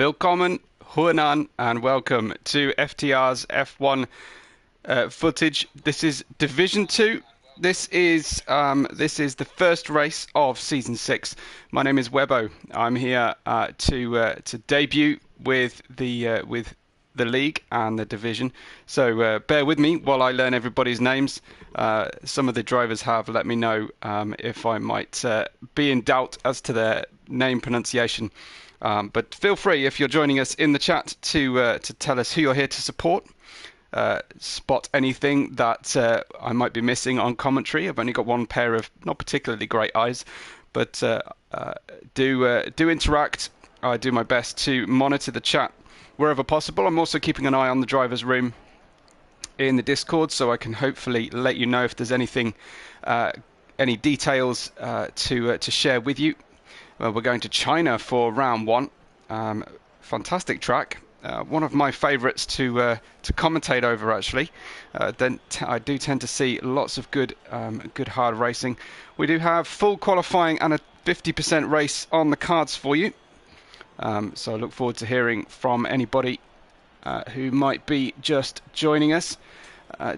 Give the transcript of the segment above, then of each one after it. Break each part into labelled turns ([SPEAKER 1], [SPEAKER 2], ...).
[SPEAKER 1] Willkommen, Huanan, and welcome to FTR's F1 footage. This is Division 2. This is the first race of Season 6. My name is Webbo. I'm here to debut with the league and the division. So bear with me while I learn everybody's names. Some of the drivers have let me know if I might be in doubt as to their name pronunciation. But feel free, if you're joining us in the chat, to tell us who you're here to support. Spot anything that I might be missing on commentary. I've only got one pair of not particularly great eyes, but do interact. I do my best to monitor the chat wherever possible. I'm also keeping an eye on the driver's room in the Discord, so I can hopefully let you know if there's anything, any details to share with you. We're going to China for round one. Fantastic track. One of my favourites to commentate over, actually. I do tend to see lots of good hard racing. We do have full qualifying and a 50% race on the cards for you. So I look forward to hearing from anybody who might be just joining us.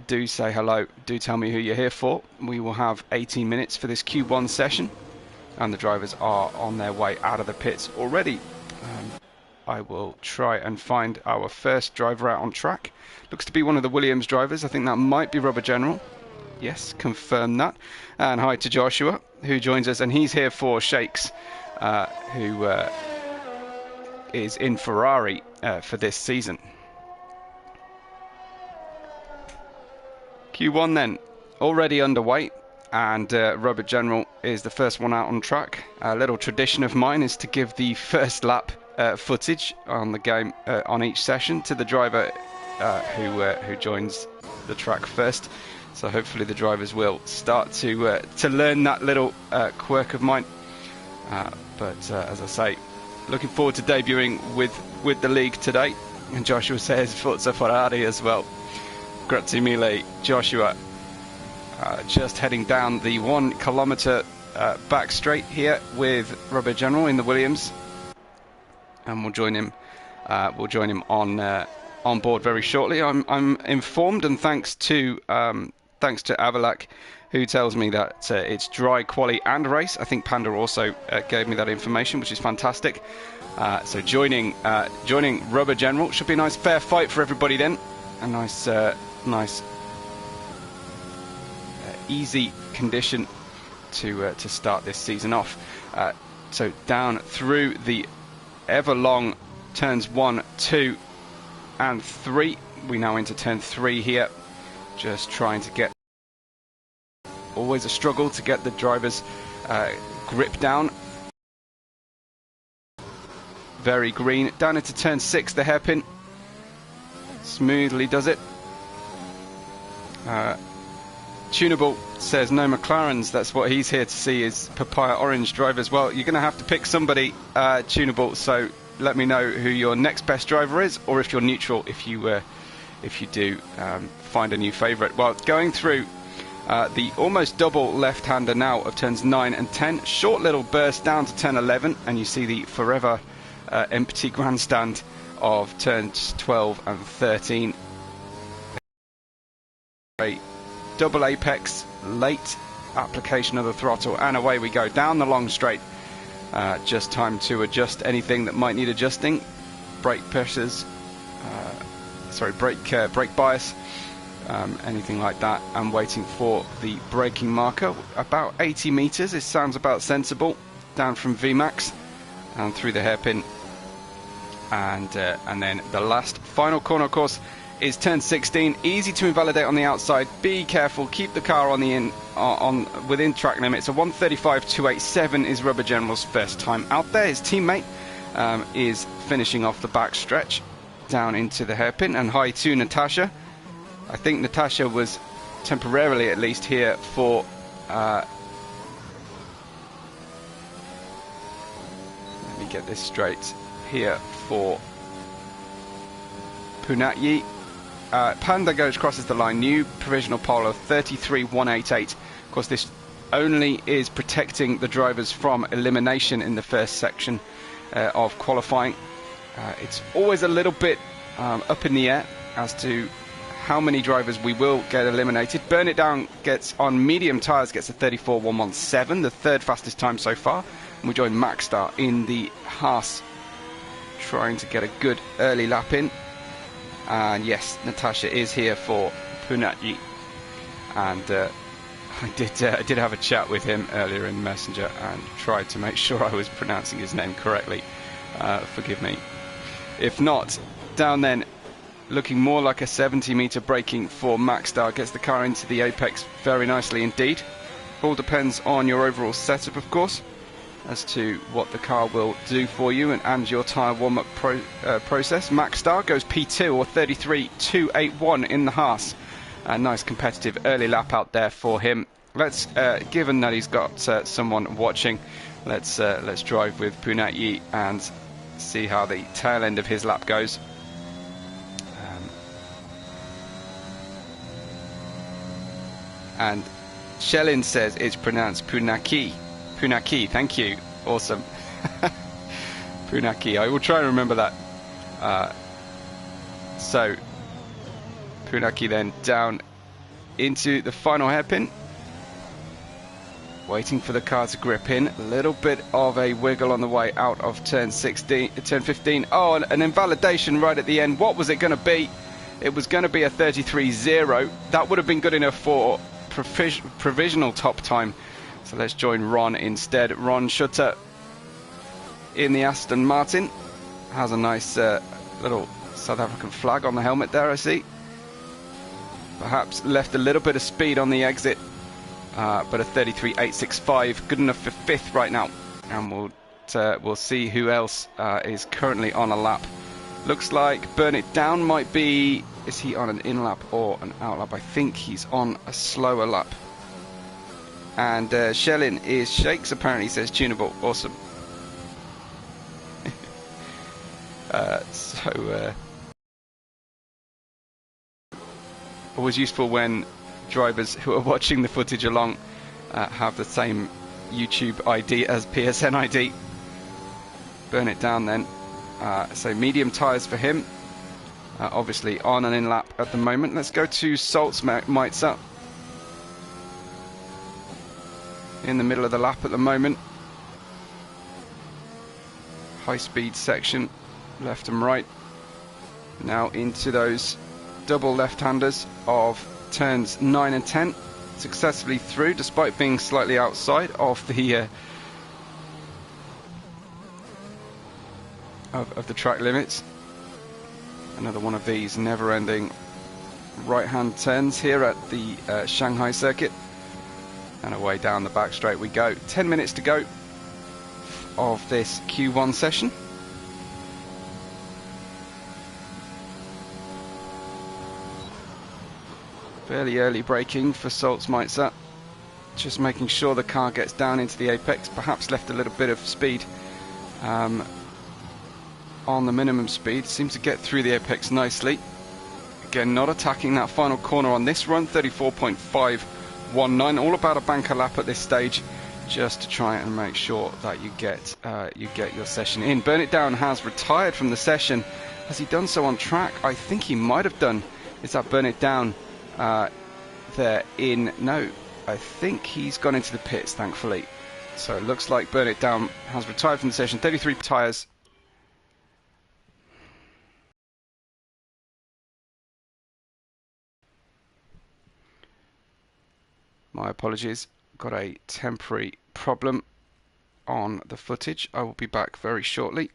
[SPEAKER 1] Do say hello. Do tell me who you're here for. We will have 18 minutes for this Q1 session, and the drivers are on their way out of the pits already. I will try and find our first driver out on track. Looks to be one of the Williams drivers. I think that might be Rubber General. Yes, confirm that. And hi to Joshua, who joins us, and he's here for Shakes, who is in Ferrari for this season. Q1 then, already underway, and Rubber General is the first one out on track. A little tradition of mine is to give the first lap footage on the game on each session to the driver who joins the track first. So hopefully the drivers will start to learn that little quirk of mine. But as I say, looking forward to debuting with the league today. And Joshua says Forza Ferrari as well. Grazie mille, Joshua. Just heading down the 1 kilometre back straight here with Rubber General in the Williams, and we'll join him on board very shortly. I'm informed, and thanks to Avalak, who tells me that it's dry, quali and race. I think Panda also gave me that information, which is fantastic. So joining Rubber General should be a nice fair fight for everybody then. A nice easy condition to start this season off. So down through the ever long turns 1, 2 and 3. We now into turn 3 here, just trying to get, always a struggle to get the driver's grip down. Very green. Down into turn 6, the hairpin smoothly does it. Tunable says no McLarens. That's what he's here to see, is papaya orange drivers. Well, you're going to have to pick somebody, Tunable. So let me know who your next best driver is, or if you're neutral, if you do find a new favourite. Well, going through the almost double left-hander now of turns 9 and 10. Short little burst down to turn 11, and you see the forever empty grandstand of turns 12 and 13. Double apex, late application of the throttle, and away we go down the long straight. Just time to adjust anything that might need adjusting. Brake pressures, brake bias, anything like that. I'm waiting for the braking marker. About 80 meters. It sounds about sensible. Down from VMAX and through the hairpin, and then the last final corner, of course, is turn 16. Easy to invalidate on the outside. Be careful. Keep the car on the within track limits. So 1:35.287 is Rubber General's first time out there. His teammate is finishing off the back stretch down into the hairpin. And hi to Natasha. I think Natasha was temporarily, at least, here for. Let me get this straight. Here for Punatyi. Panda crosses the line. New provisional pole of 33.188. Of course, this only is protecting the drivers from elimination in the first section of qualifying. It's always a little bit up in the air as to how many drivers we will get eliminated. Burn It Down gets on medium tyres, gets a 34.117, the third fastest time so far. And we join Maxstar in the Haas, trying to get a good early lap in. And yes, Natasha is here for Punatji. And I did have a chat with him earlier in Messenger and tried to make sure I was pronouncing his name correctly. Forgive me. If not, down then, looking more like a 70-meter braking for Maxstar. Gets the car into the apex very nicely indeed. All depends on your overall setup, of course, as to what the car will do for you and your tyre warm-up process. Maxstar goes P2 or 33.281 in the Haas. A nice competitive early lap out there for him. Let's, given that he's got someone watching, let's drive with Punatji and see how the tail end of his lap goes. And Shellin says it's pronounced Punaki. Punaki, thank you. Awesome. Punaki, I will try and remember that. So, Punaki then down into the final hairpin. Waiting for the car to grip in. A little bit of a wiggle on the way out of turn 15. Oh, an invalidation right at the end. What was it going to be? It was going to be a 33.0. That would have been good enough for provisional top time. So let's join Ron instead. Ron Schutter in the Aston Martin. Has a nice little South African flag on the helmet there, I see. Perhaps left a little bit of speed on the exit. But a 33.865, good enough for 5th right now. And we'll see who else is currently on a lap. Looks like Burn It Down might be... Is he on an in-lap or an out-lap? I think he's on a slower lap. And Shellin is Shakes, apparently says tunable. Awesome. Always useful when drivers who are watching the footage along have the same YouTube ID as PSN ID. Burn It Down then. So medium tyres for him. Obviously on an in-lap at the moment. Let's go to Salzmeitzer. In the middle of the lap at the moment. High speed section, left and right. Now into those double left-handers of turns 9 and 10. Successfully through, despite being slightly outside of the of the track limits. Another one of these never-ending right-hand turns here at the Shanghai circuit. And away down the back straight we go. 10 minutes to go of this Q1 session. Fairly early braking for Salzmeitzer. Just making sure the car gets down into the apex. Perhaps left a little bit of speed on the minimum speed. Seems to get through the apex nicely. Again, not attacking that final corner on this run. 34.519. All about a banker lap at this stage, just to try and make sure that you get your session in. Burn It Down has retired from the session. Has he done so on track? I think he might have done. Is that Burn It Down there in? No, I think he's gone into the pits, thankfully. So it looks like Burn It Down has retired from the session. 33 tyres. My apologies, got a temporary problem on the footage. I will be back very shortly.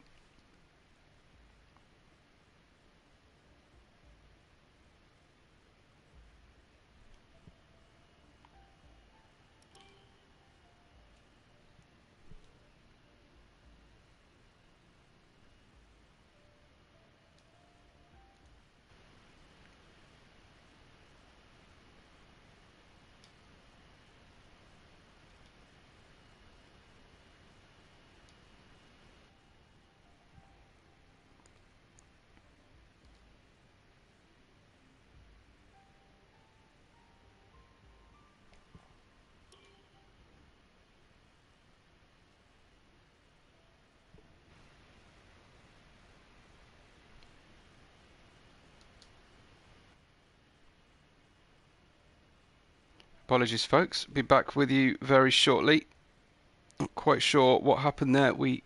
[SPEAKER 1] Apologies, folks. Be back with you very shortly. Not quite sure what happened there. We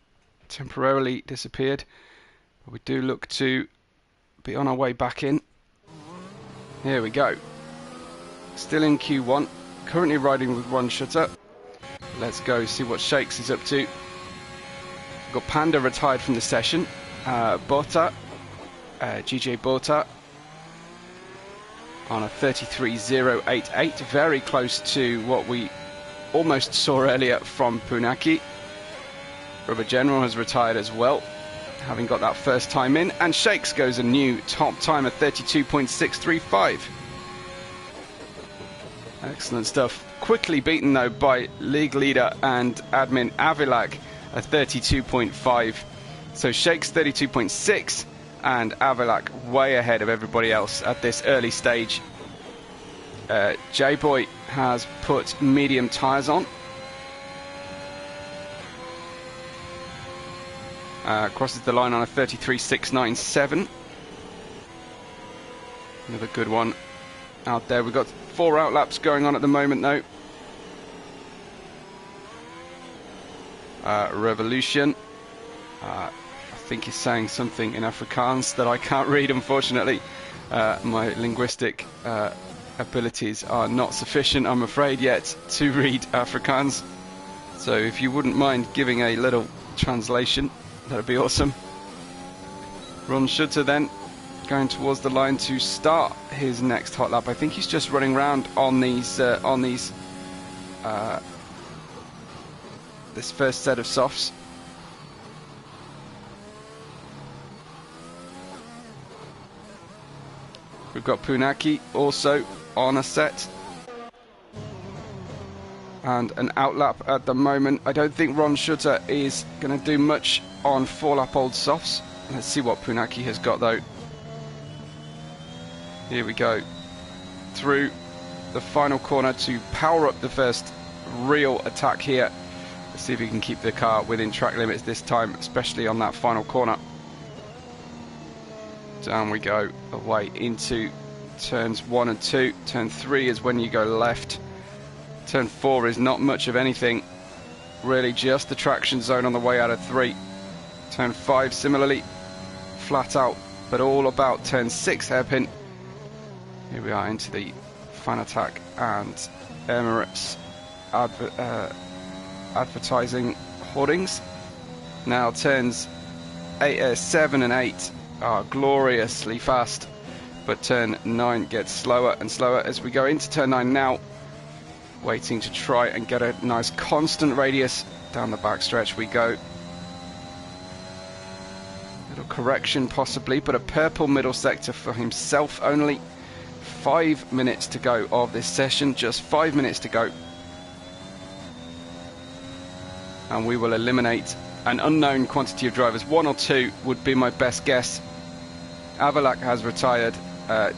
[SPEAKER 1] temporarily disappeared. But we do look to be on our way back in. Here we go. Still in Q1. Currently riding with Ron Shutter. Let's go see what Shakes is up to. We've got Panda retired from the session. Bota, GJ Bota, on a 33.088, very close to what we almost saw earlier from Punaki. Rubber General has retired as well, having got that first time in, and Shakes goes a new top time of 32.635. Excellent stuff. Quickly beaten though by league leader and admin Avilag at 32.5. So Shakes 32.6 and Avilag way ahead of everybody else at this early stage. J-Boy has put medium tyres on. Crosses the line on a 33.697. Another good one out there. We've got 4 outlaps going on at the moment though. Revolution. I think he's saying something in Afrikaans that I can't read, unfortunately. My linguistic abilities are not sufficient, I'm afraid, yet to read Afrikaans. So if you wouldn't mind giving a little translation, that would be awesome. Ron Schutter then going towards the line to start his next hot lap. I think he's just running around on these this first set of softs. We've got Punaki also on a set and an outlap at the moment. I don't think Ron Schutter is going to do much on 4-lap old softs. Let's see what Punaki has got though. Here we go through the final corner to power up the first real attack here. Let's see if he can keep the car within track limits this time, especially on that final corner. Down we go, away into turns 1 and 2. Turn 3 is when you go left. Turn 4 is not much of anything, really just the traction zone on the way out of 3. Turn 5 similarly, flat out, but all about turn 6 hairpin. Here we are into the Fanatec and Emirates advertising hoardings. Now turns 7 and 8 are gloriously fast, but turn 9 gets slower and slower as we go into turn 9 now, waiting to try and get a nice constant radius. Down the back stretch we go. Little correction possibly, but a purple middle sector for himself only. 5 minutes to go of this session, just 5 minutes to go, and we will eliminate an unknown quantity of drivers. 1 or 2 would be my best guess. Avalak has retired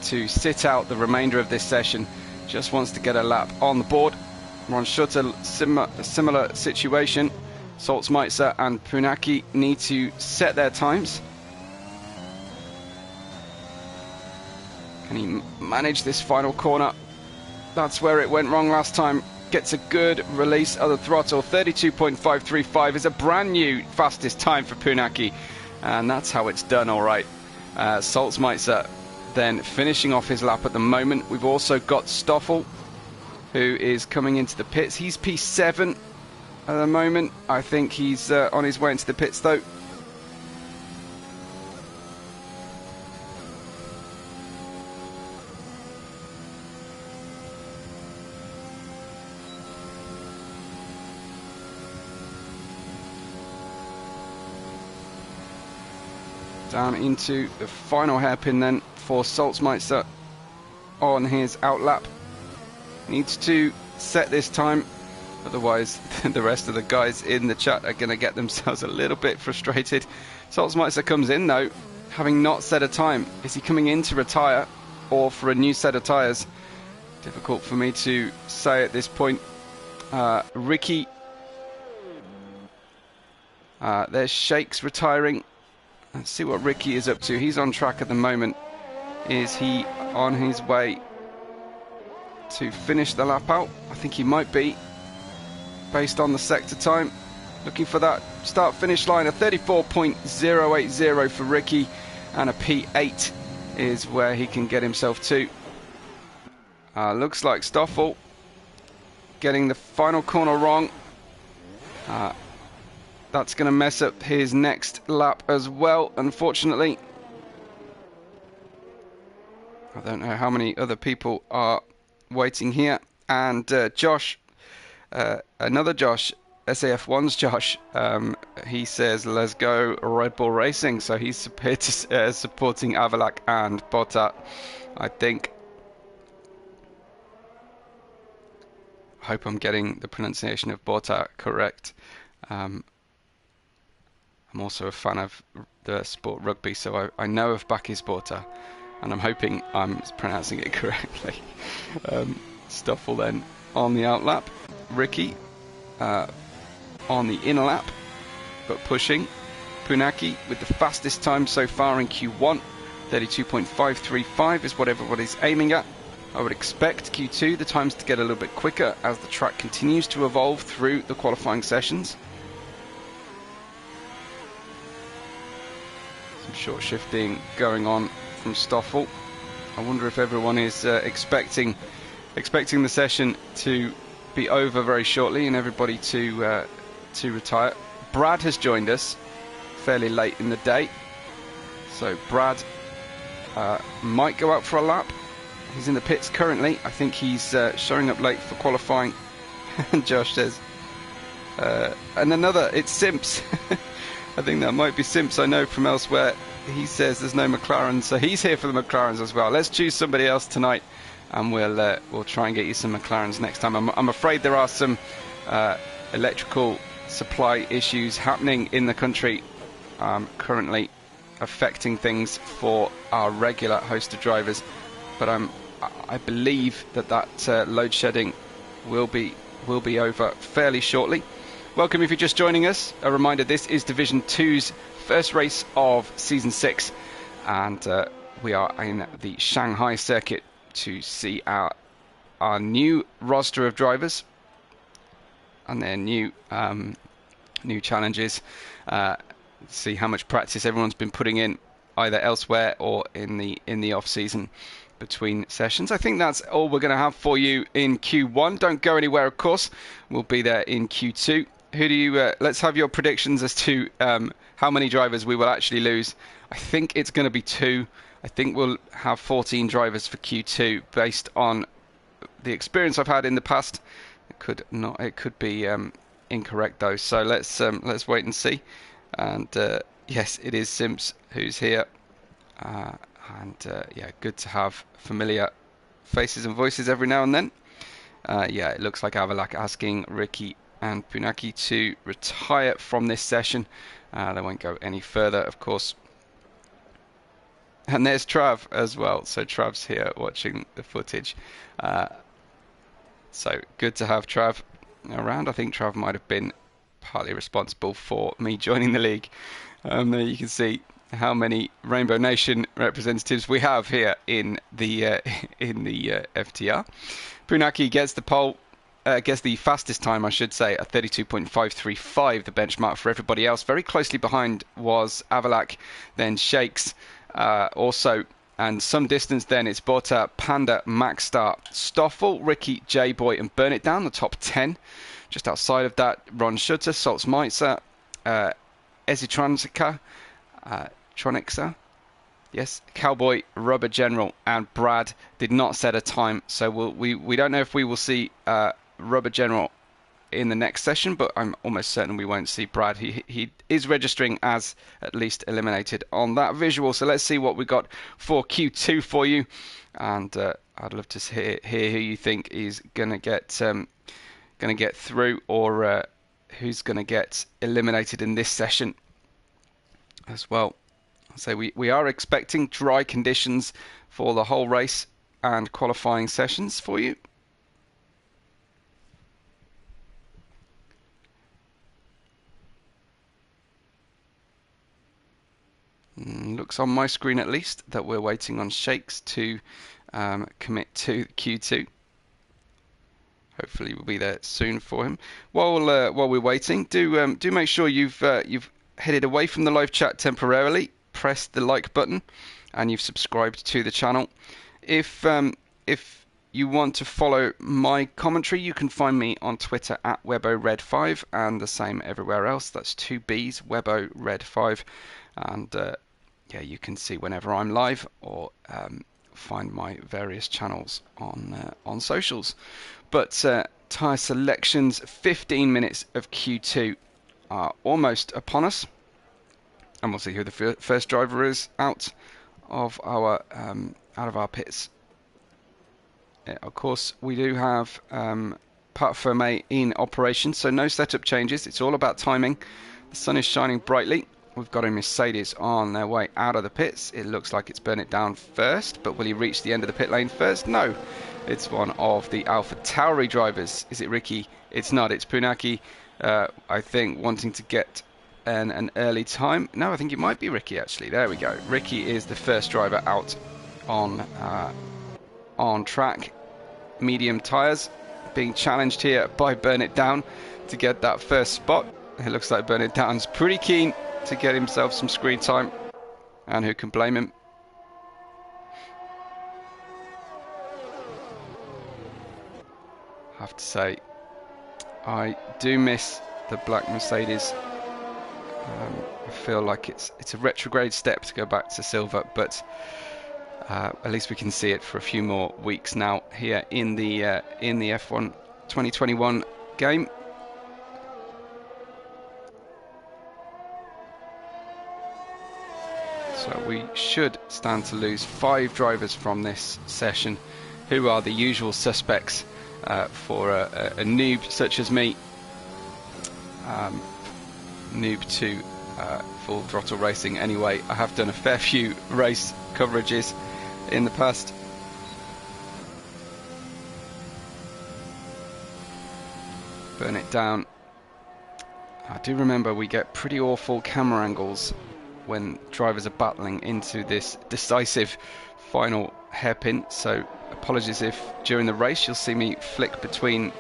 [SPEAKER 1] to sit out the remainder of this session, just wants to get a lap on the board. Ron Schutter, similar situation. Salzmeitzer and Punaki need to set their times. Can he manage this final corner? That's where it went wrong last time. Gets a good release of the throttle. 32.535 is a brand new fastest time for Punaki, and that's how it's done, all right. Salzmeitzer then finishing off his lap at the moment. We've also got Stoffel, who is coming into the pits. He's P7 at the moment. I think he's on his way into the pits though. Down into the final hairpin then for Salzmeitzer on his outlap. Needs to set this time, otherwise the rest of the guys in the chat are going to get themselves a little bit frustrated. Salzmeitzer comes in though, having not set a time. Is he coming in to retire or for a new set of tyres? Difficult for me to say at this point. Ricky, there's Shakes retiring. Let's see what Ricky is up to. He's on track at the moment. Is he on his way to finish the lap out. I think he might be, based on the sector time. Looking for that start-finish line, a 34.080 for Ricky, and a P8 is where he can get himself to. Looks like Stoffel getting the final corner wrong. That's going to mess up his next lap as well, unfortunately. I don't know how many other people are waiting here. And Josh, another Josh, SAF1's Josh, he says, let's go Red Bull Racing. So he's supporting Avalak and Botta, I think. I hope I'm getting the pronunciation of Botta correct. I'm also a fan of the sport rugby, so I know of Bakis Botta, and I'm hoping I'm pronouncing it correctly. Stoffel then on the outlap. Ricky on the inner lap, but pushing. Punaki with the fastest time so far in Q1. 32.535 is what everybody's aiming at. I would expect Q2 the times to get a little bit quicker as the track continues to evolve through the qualifying sessions. Some short shifting going on from Stoffel. I wonder if everyone is expecting the session to be over very shortly and everybody to retire. Brad has joined us fairly late in the day, so Brad might go out for a lap. He's in the pits currently. I think he's showing up late for qualifying. And Josh says, and another, it's Simps. I think that might be Simps. I know from elsewhere. He says there's no McLaren, so he's here for the McLarens as well. Let's choose somebody else tonight, and we'll try and get you some McLarens next time. I'm afraid there are some electrical supply issues happening in the country currently, affecting things for our regular host of drivers. But I believe that load shedding will be over fairly shortly. Welcome if you're just joining us. A reminder: this is Division 2's first race of Season 6, and we are in the Shanghai circuit to see our new roster of drivers and their new challenges. See how much practice everyone's been putting in, either elsewhere or in the off season between sessions. I think that's all we're going to have for you in Q1. Don't go anywhere, of course. We'll be there in Q2. Who do you? Let's have your predictions as to how many drivers we will actually lose. I think it's going to be 2. I think we'll have 14 drivers for Q2 based on the experience I've had in the past. It could not. It could be incorrect though. So let's wait and see. And yes, it is Simps who's here. Yeah, good to have familiar faces and voices every now and then. Yeah, it looks like Avalak asking Ricky and Punaki to retire from this session. They won't go any further, of course. And there's Trav as well. So Trav's here watching the footage. So good to have Trav around. I think Trav might have been partly responsible for me joining the league. There you can see how many Rainbow Nation representatives we have here in the FTR. Punaki gets the pole, gets the fastest time, I should say, at 32.535, the benchmark for everybody else. Very closely behind was Avalak, then Shakes also, and some distance then it's Botta, Panda, Maxstar, Stoffel, Ricky, J-Boy and Burn It Down, the top 10. Just outside of that, Ron Schutter, Saltz Meitzer, Ezitronsica, Tronixa, yes, Cowboy, Rubber General, and Brad did not set a time, so we don't know if we will see Rubber General in the next session, but I'm almost certain we won't see Brad. He is registering as at least eliminated on that visual. So let's see what we got for Q2 for you, and I'd love to hear who you think is gonna get through, or who's gonna get eliminated in this session as well. So we are expecting dry conditions for the whole race and qualifying sessions for you. Looks on my screen at least that we're waiting on Shakes to commit to Q2. Hopefully we'll be there soon for him. While we're waiting, do make sure you've headed away from the live chat temporarily, press the like button, and you've subscribed to the channel. If you want to follow my commentary, you can find me on Twitter at WebORed5, and the same everywhere else. That's 2 B's, WebORed5, and yeah, you can see whenever I'm live, or find my various channels on socials. But tyre selections, 15 minutes of Q2 are almost upon us, and we'll see who the first driver is out of our pits. Of course, we do have Part Ferme in operation, so no setup changes. It's all about timing. The sun is shining brightly. We've got a Mercedes on their way out of the pits. It looks like it's Burnett down first, but will he reach the end of the pit lane first? No. It's one of the Alpha Tauri drivers. Is it Ricky? It's not. It's Punaki, I think, wanting to get an early time. No, I think it might be Ricky, actually. There we go. Ricky is the first driver out on track. Medium tyres being challenged here by Burnett Down to get that first spot. It looks like Burnett Down's pretty keen to get himself some screen time, and who can blame him? I have to say, I do miss the black Mercedes. I feel like it's a retrograde step to go back to silver, but at least we can see it for a few more weeks now here in the F1 2021 game. So we should stand to lose 5 drivers from this session, who are the usual suspects for a noob such as me. Noob to full throttle racing anyway. I have done a fair few race coverages in the past. Burn it down. I do remember we get pretty awful camera angles when drivers are battling into this decisive final hairpin, so apologies if during the race you'll see me flick between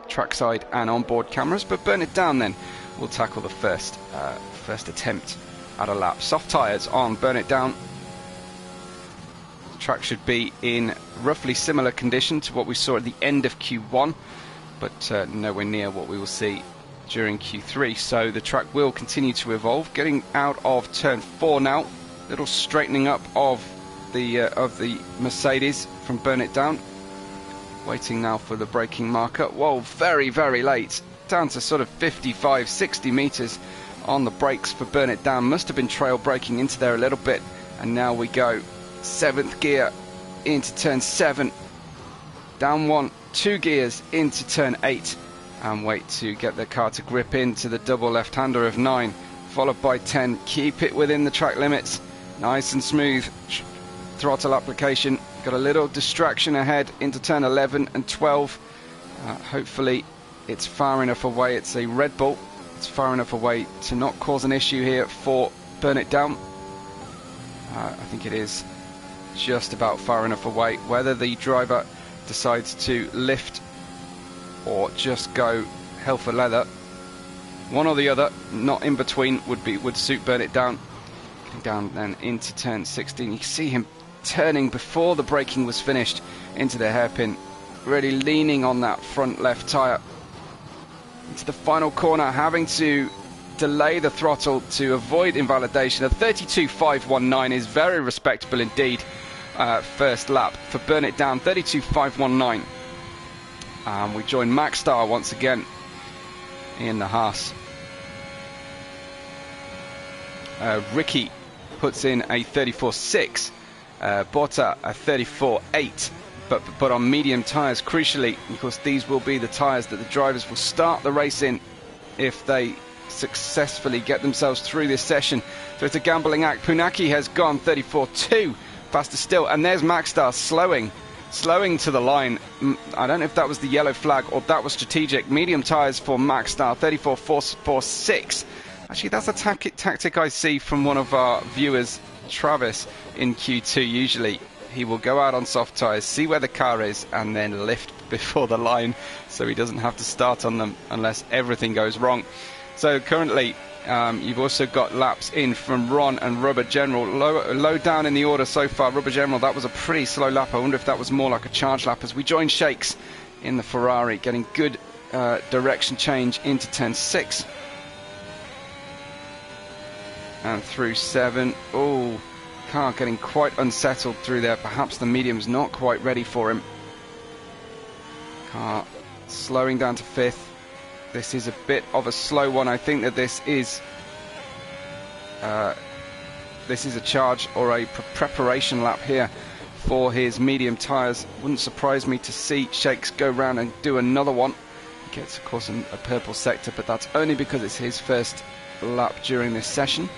[SPEAKER 1] trackside and onboard cameras, but Burn it down then. We'll tackle the first attempt at a lap. Soft tyres on Burn it down. The track should be in roughly similar condition to what we saw at the end of Q1, but nowhere near what we will see during Q3, so the track will continue to evolve. Getting out of turn 4 now, little straightening up of the Mercedes from Burn it down. Waiting now for the braking marker. Whoa, very, very late, down to sort of 55-60 meters on the brakes for Burn it down. Must have been trail braking into there a little bit, and now we go 7th gear into turn 7, down 1, 2 gears into turn 8, and wait to get the car to grip into the double left-hander of 9, followed by 10. Keep it within the track limits, nice and smooth throttle application. Got a little distraction ahead into turn 11 and 12. Hopefully it's far enough away. It's a Red Bull. It's far enough away to not cause an issue here for Burn it down. I think it is just about far enough away. Whether the driver decides to lift or just go hell for leather, one or the other, not in between, would suit Burn it down. Getting down then into turn 16, you can see him turning before the braking was finished into the hairpin, really leaning on that front left tyre. Into the final corner, having to delay the throttle to avoid invalidation. A 32.519 is very respectable indeed. First lap for Burn it down, 32.519. We join Maxstar once again in the Haas. Ricky puts in a 34.6, Botta a 34.8, but on medium tyres, crucially, because these will be the tyres that the drivers will start the race in if they successfully get themselves through this session. So it's a gambling act. Punaki has gone 34.2, faster still, and there's Maxstar slowing to the line. I don't know if that was the yellow flag or that was strategic. Medium tyres for Maxstar, 34.446. Actually, that's a tactic I see from one of our viewers, Travis, in Q2 usually. he will go out on soft tyres, see where the car is, and then lift before the line so he doesn't have to start on them unless everything goes wrong. So currently you've also got laps in from Ron and Rubber General. Low down in the order so far. Rubber General, that was a pretty slow lap. I wonder if that was more like a charge lap as we join Shakes in the Ferrari, getting good direction change into turn 6 and through 7. Oh, car getting quite unsettled through there. Perhaps the medium's not quite ready for him. Car slowing down to 5th. This is a bit of a slow one. I think that this is a charge or a preparation lap here for his medium tyres. Wouldn't surprise me to see Shakes go round and do another one. He gets, of course, a purple sector, but that's only because it's his first lap during this session.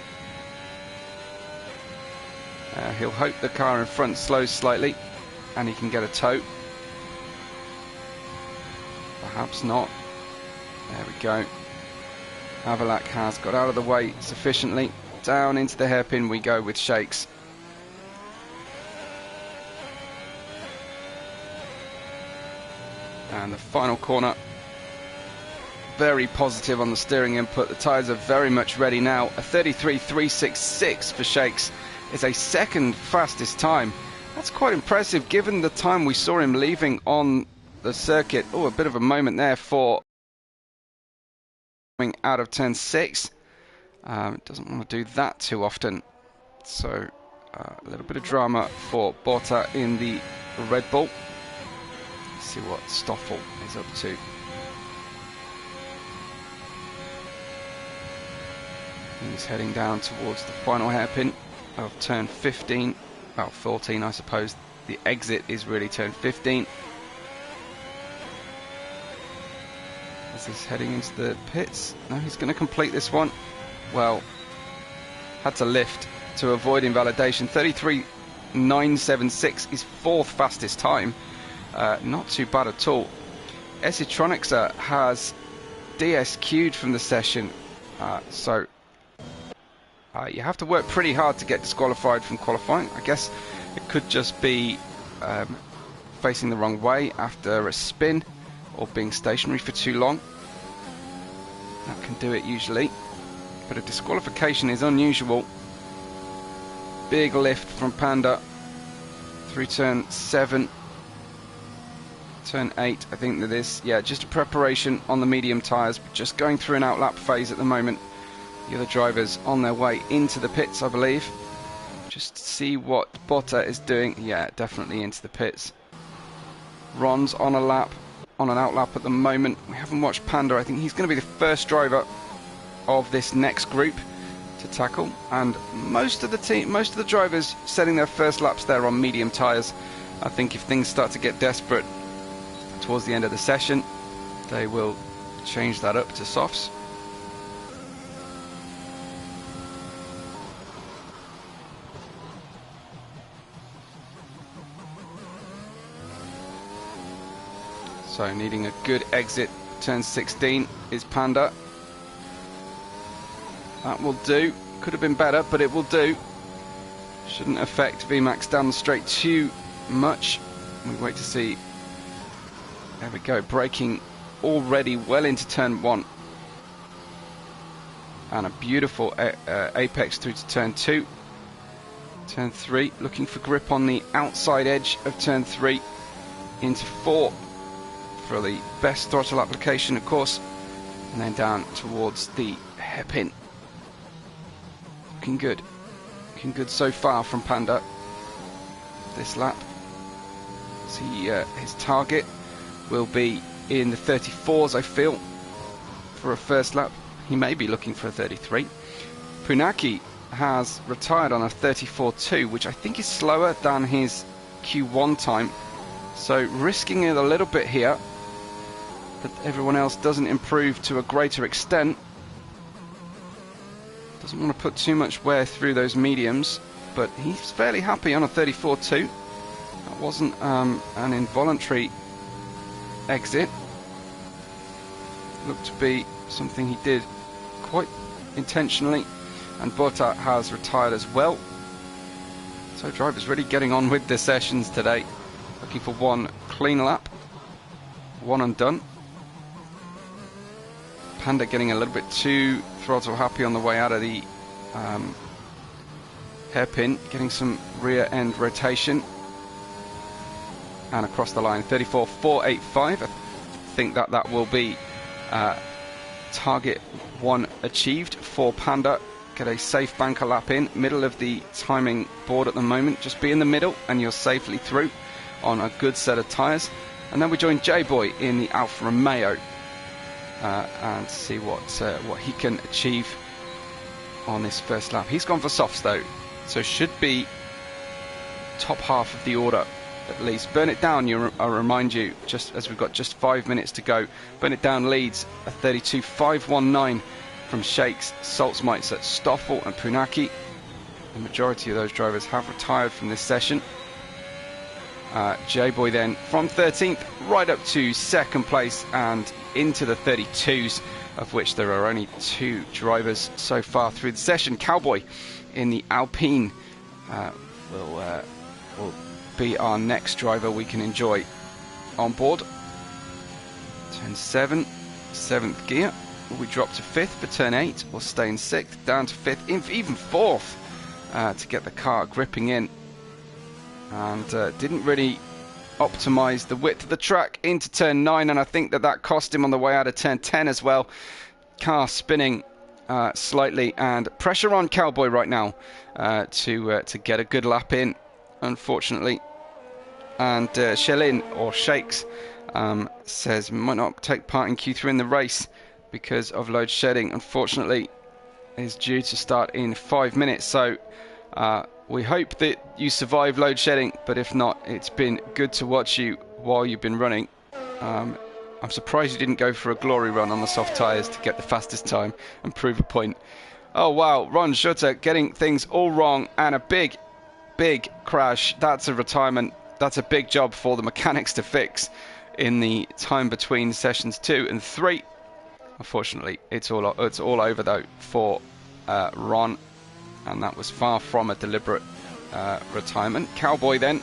[SPEAKER 1] He'll hope the car in front slows slightly and he can get a tow. Perhaps not. There we go. Avalak has got out of the way sufficiently. Down into the hairpin we go with Shakes. And the final corner. Very positive on the steering input. The tyres are very much ready now. A 33.366 for Shakes is a second fastest time. That's quite impressive given the time we saw him leaving on the circuit. Oh, a bit of a moment there for coming out of turn 6. Doesn't want to do that too often. So a little bit of drama for Botta in the Red Bull. Let's see what Stoffel is up to. He's heading down towards the final hairpin of turn 15. Well, 14 I suppose. The exit is really turn 15. As he's heading into the pits. No, he's going to complete this one. Well, had to lift to avoid invalidation. 33.976 is 4th fastest time. Not too bad at all. Esitronics has DSQ'd from the session. So you have to work pretty hard to get disqualified from qualifying. I guess it could just be facing the wrong way after a spin or being stationary for too long. That can do it usually. But a disqualification is unusual. Big lift from Panda through turn 7. Turn 8, I think that is. Yeah, just a preparation on the medium tyres. Just going through an outlap phase at the moment. The other drivers on their way into the pits, I believe. Just to see what Botta is doing. Yeah, definitely into the pits. Ron's on a lap, on an outlap at the moment. We haven't watched Panda. I think he's going to be the first driver of this next group to tackle, and most of the drivers setting their first laps there on medium tyres. I think if things start to get desperate towards the end of the session, they will change that up to softs. So needing a good exit, turn 16 is Panda. That will do. Could have been better, but it will do. Shouldn't affect VMAX down the straight too much. We wait to see. There we go, braking already well into turn 1. And a beautiful apex through to turn 2. Turn 3, looking for grip on the outside edge of turn 3 into 4 for the best throttle application, of course. And then down towards the hairpin. Looking good. Looking good so far from Panda this lap. See, his target will be in the 34s, I feel, for a first lap. He may be looking for a 33. Punaki has retired on a 34.2, which I think is slower than his Q1 time. So risking it a little bit here, that everyone else doesn't improve to a greater extent. Doesn't want to put too much wear through those mediums, but he's fairly happy on a 34.2. That wasn't an involuntary exit. Looked to be something he did quite intentionally, and Botta has retired as well. So drivers really getting on with their sessions today. Looking for one clean lap, one and done. Panda getting a little bit too throttle happy on the way out of the hairpin, getting some rear end rotation. And across the line, 34.485. I think that will be target 1 achieved for Panda. Get a safe banker lap in, middle of the timing board at the moment. Just be in the middle and you're safely through on a good set of tyres. And then we join J-Boy in the Alfa Romeo and see what he can achieve on this first lap. He's gone for softs though, so should be top half of the order at least. Burn It Down, I'll remind you, just as we've got just 5 minutes to go. Burn It Down leads a 32.519 from Shakes, Saltzmites at Stoffel and Punaki. The majority of those drivers have retired from this session. J-Boy then from 13th right up to second place and into the 32s, of which there are only 2 drivers so far through the session. Cowboy in the Alpine will be our next driver we can enjoy on board. Turn 7, 7th gear. Will we drop to 5th for turn 8 or stay in 6th, down to 5th, even 4th to get the car gripping in? And didn't really optimize the width of the track into turn 9, and I think that cost him on the way out of turn 10 as well. Car spinning slightly, and pressure on Cowboy right now to get a good lap in, unfortunately. And Shelin or Shakes says might not take part in Q3 in the race because of load shedding. Unfortunately, is due to start in 5 minutes. So we hope that you survive load shedding, but if not, it's been good to watch you while you've been running. I'm surprised you didn't go for a glory run on the soft tyres to get the fastest time and prove a point. Oh wow, Ron Schutter getting things all wrong, and a big crash. That's a retirement. That's a big job for the mechanics to fix in the time between sessions 2 and 3. Unfortunately, it's all over though for Ron, and that was far from a deliberate retirement. Cowboy then,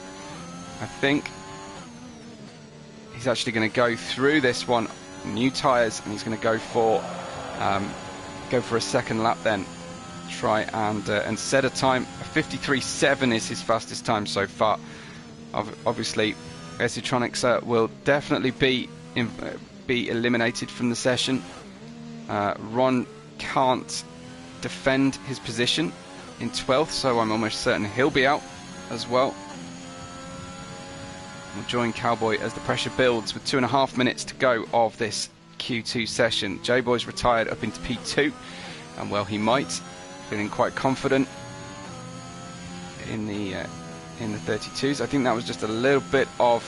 [SPEAKER 1] I think he's actually going to go through this one, new tyres, and he's going to go for a second lap then. Try and set a time. 53.7 is his fastest time so far. Obviously, Esitronics will definitely be eliminated from the session. Ron can't defend his position in 12th, so I'm almost certain he'll be out as well. We'll join Cowboy as the pressure builds with 2.5 minutes to go of this Q2 session. J-Boy's retired up into P2, and well, he might. Feeling quite confident in the 32s. I think that was just a little bit of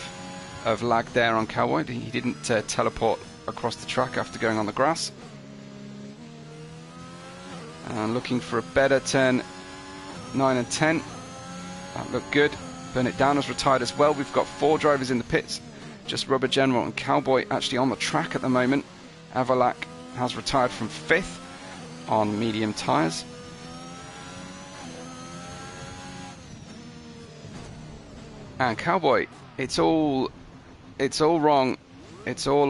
[SPEAKER 1] lag there on Cowboy. He didn't teleport across the track after going on the grass. And looking for a better turn 9 and 10. That looked good. Burn It Down has retired as well. We've got 4 drivers in the pits. Just Rubber General and Cowboy actually on the track at the moment. Avalak has retired from 5th on medium tyres. And Cowboy, it's all wrong. It's all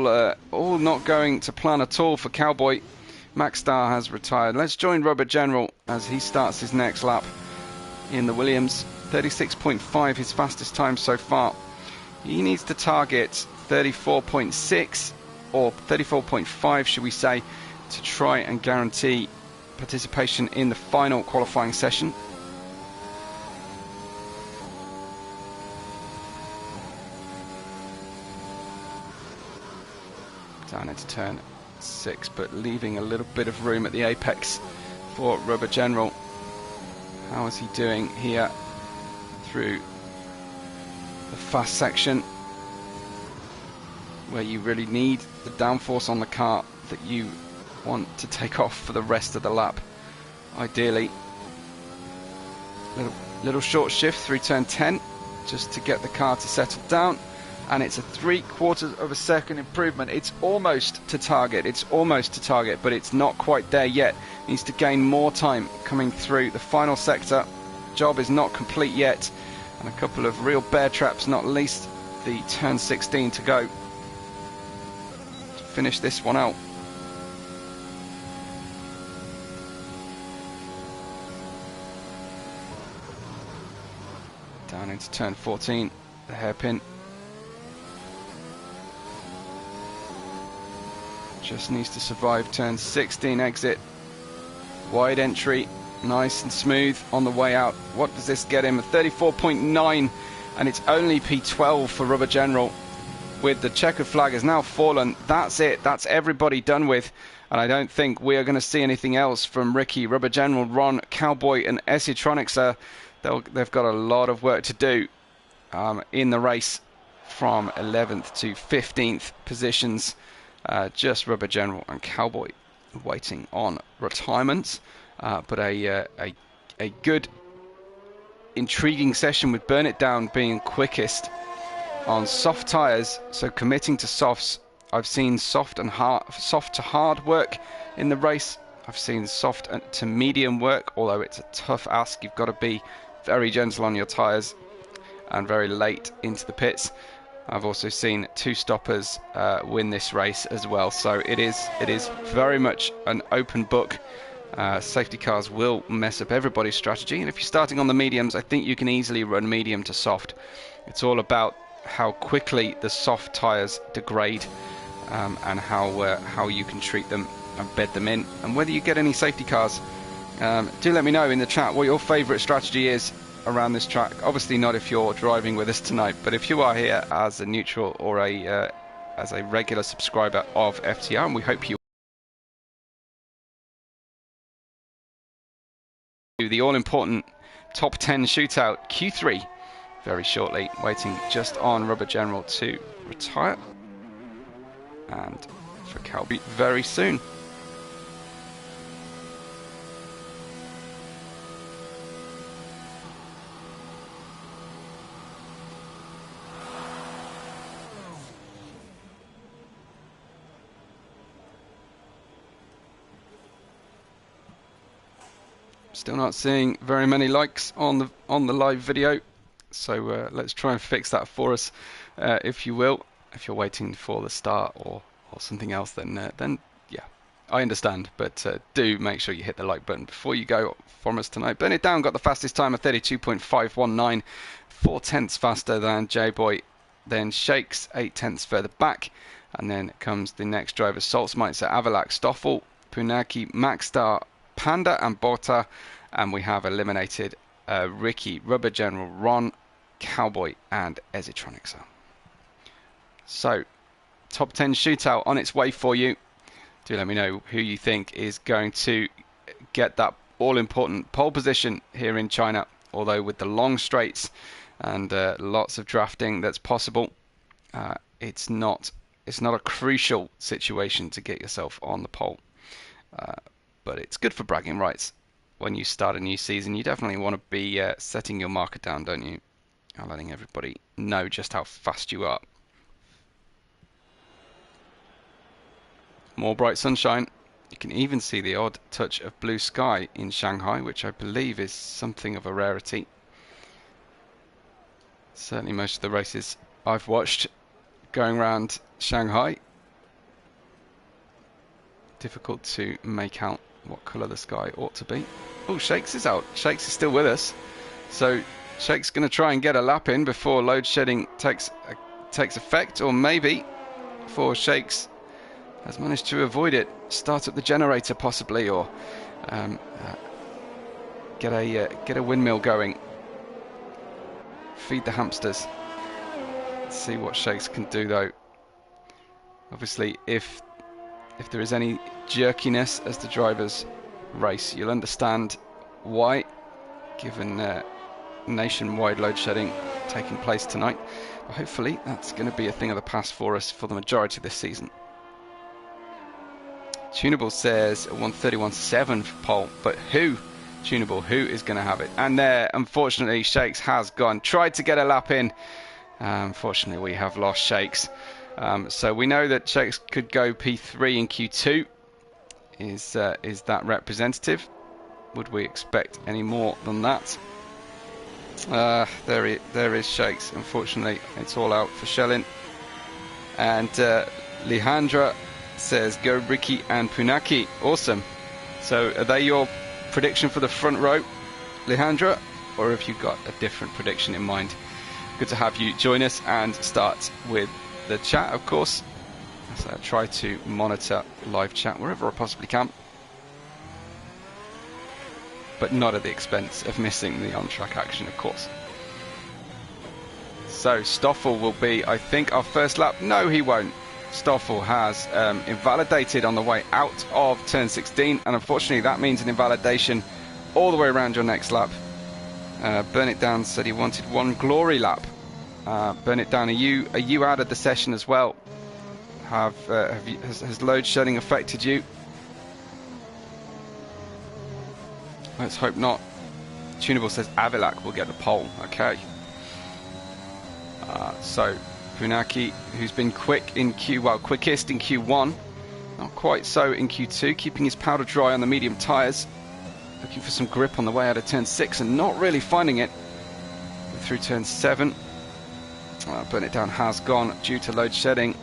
[SPEAKER 1] not going to plan at all for Cowboy. Max Star has retired. Let's join Rubber General as he starts his next lap in the Williams. 36.5, his fastest time so far. He needs to target 34.6 or 34.5, should we say, to try and guarantee participation in the final qualifying session. Down into turn 6, but leaving a little bit of room at the apex for Rubber General. How is he doing here through the fast section, where you really need the downforce on the car that you want to take off for the rest of the lap, ideally. Little short shift through turn 10 just to get the car to settle down, and it's a 3/4 of a second improvement. It's almost to target, but it's not quite there yet. Needs to gain more time coming through the final sector. job is not complete yet, and a couple of real bear traps, not least the turn 16 to go to finish this one out. Down into turn 14, the hairpin. Just needs to survive turn 16 exit. Wide entry, nice and smooth on the way out. What does this get him? A 34.9, and it's only P12 for Rubber General. With the checkered flag has now fallen. That's it. That's everybody done with. And I don't think we are going to see anything else from Ricky, Rubber General, Ron, Cowboy, and Esitronics. They've got a lot of work to do in the race from 11th to 15th positions. Just Rubber General and Cowboy waiting on retirement. But a good, intriguing session with Burn It Down being quickest on soft tyres, so committing to softs. I've seen soft to hard work in the race. I've seen soft to medium work, although it's a tough ask. You've got to be very gentle on your tyres and very late into the pits. I've also seen two stoppers win this race as well, so it is very much an open book. Safety cars will mess up everybody's strategy, and if you're starting on the mediums, I think you can easily run medium to soft. It's all about how quickly the soft tyres degrade, and how you can treat them and bed them in, and whether you get any safety cars. Do let me know in the chat what your favourite strategy is around this track. Obviously not if you're driving with us tonight, but if you are here as a neutral or as a regular subscriber of FTR, and we hope you do, the all-important top 10 shootout Q3 very shortly, waiting just on Rubber General to retire, and for Calby very soon. Still not seeing very many likes on the live video, so let's try and fix that for us, if you will. If you're waiting for the start or something else, then yeah, I understand. But do make sure you hit the like button before you go from us tonight. Burn It Down got the fastest time of 32.519, 4 tenths faster than J-Boy. Then Shakes 8 tenths further back, and then comes the next driver, Saltzmeitzer, Avalak, Stoffel, Punaki, Maxstar, Panda and Bota, and we have eliminated Ricky, Rubber General, Ron, Cowboy and Esitronics. So top 10 shootout on its way for you. Do let me know who you think is going to get that all-important pole position here in China, although with the long straights and lots of drafting that's possible, it's not a crucial situation to get yourself on the pole. But it's good for bragging rights. When you start a new season, you definitely want to be setting your marker down, don't you? And letting everybody know just how fast you are. More bright sunshine. You can even see the odd touch of blue sky in Shanghai, which I believe is something of a rarity. Certainly most of the races I've watched going around Shanghai, difficult to make out what colour the sky ought to be. Oh, Shakes is out. Shakes is still with us, so Shakes going to try and get a lap in before load shedding takes effect, or maybe before Shakes has managed to avoid it, start up the generator possibly, or get a windmill going, feed the hamsters. Let's see what Shakes can do though. Obviously, if there is any jerkiness as the drivers race, you'll understand why, given nationwide load shedding taking place tonight. But hopefully that's going to be a thing of the past for us for the majority of this season. Tunable says 131.7 for pole, but who? Tunable, who is going to have it? And there, unfortunately, Shakes has gone. Tried to get a lap in. Unfortunately, we have lost Shakes. So we know that Shakes could go P3 in Q2. Is that representative? Would we expect any more than that? There is Shakes. Unfortunately, it's all out for Shellin. And Lehandra says go Ricky and Punaki. Awesome. So are they your prediction for the front row, Lehandra, or have you got a different prediction in mind? Good to have you join us and start with the chat, of course. So I try to monitor live chat wherever I possibly can, but not at the expense of missing the on-track action, of course. So Stoffel will be, I think, our first lap. No, he won't. Stoffel has invalidated on the way out of turn 16, and unfortunately that means an invalidation all the way around your next lap. Burn It Down said he wanted one glory lap. Burn It Down, are you out of the session as well? Has load shedding affected you? Let's hope not. Tunable says Avilac will get the pole. Okay. So Funaki, who's been quickest in Q1, not quite so in Q2, keeping his powder dry on the medium tyres, looking for some grip on the way out of turn 6 and not really finding it through turn 7. Burn It Down has gone due to load shedding.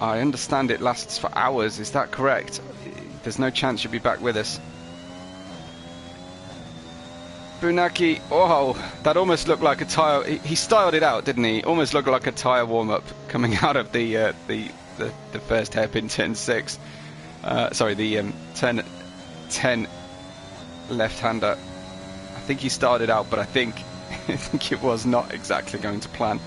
[SPEAKER 1] I understand it lasts for hours, is that correct? There's no chance you'll be back with us. Bunaki, oh, that almost looked like a tyre. He styled it out, didn't he? Almost looked like a tyre warm-up coming out of the first hairpin turn 6. Sorry, the turn 10 left-hander. I think he started out, but I think it was not exactly going to plan.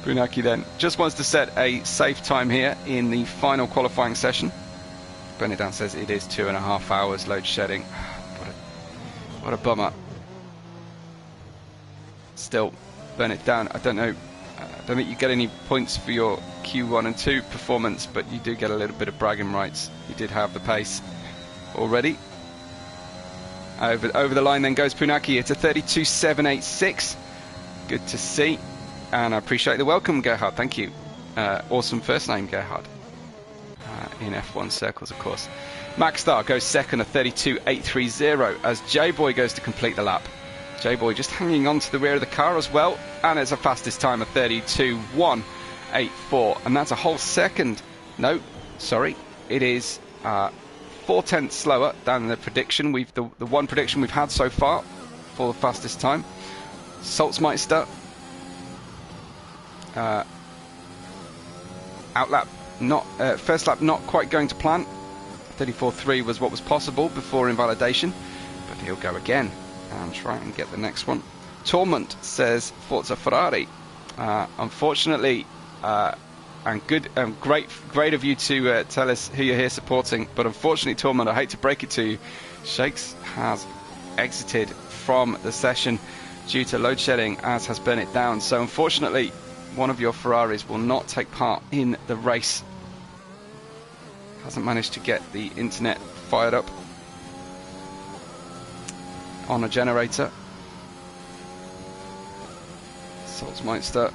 [SPEAKER 1] Bunaki then just wants to set a safe time here in the final qualifying session. Burn It Down says it is 2.5 hours load shedding. What a bummer. Still, Burn It Down. I don't know. I don't think you get any points for your Q1 and 2 performance, but you do get a little bit of bragging rights. You did have the pace already. Over the line then goes Punaki. It's a 32.786. Good to see. And I appreciate the welcome, Gerhard. Thank you. Awesome first name, Gerhard. In F1 circles, of course. Max Star goes second, a 32.830, as J-Boy goes to complete the lap. J-Boy just hanging on to the rear of the car as well, and it's a fastest time of 32.184, and that's a whole second. No, sorry, it is 4/10 slower than the prediction. The one prediction we've had so far for the fastest time. Salzmeister outlap, first lap not quite going to plan. 34.3 was what was possible before invalidation, but he'll go again and try and get the next one. Tormund says Forza Ferrari. Unfortunately, and good, great of you to tell us who you're here supporting, but unfortunately, Tormund, I hate to break it to you, Shakes has exited from the session due to load shedding, as has Burn It Down. So unfortunately, one of your Ferraris will not take part in the race. Hasn't managed to get the internet fired up on a generator. Salzmeister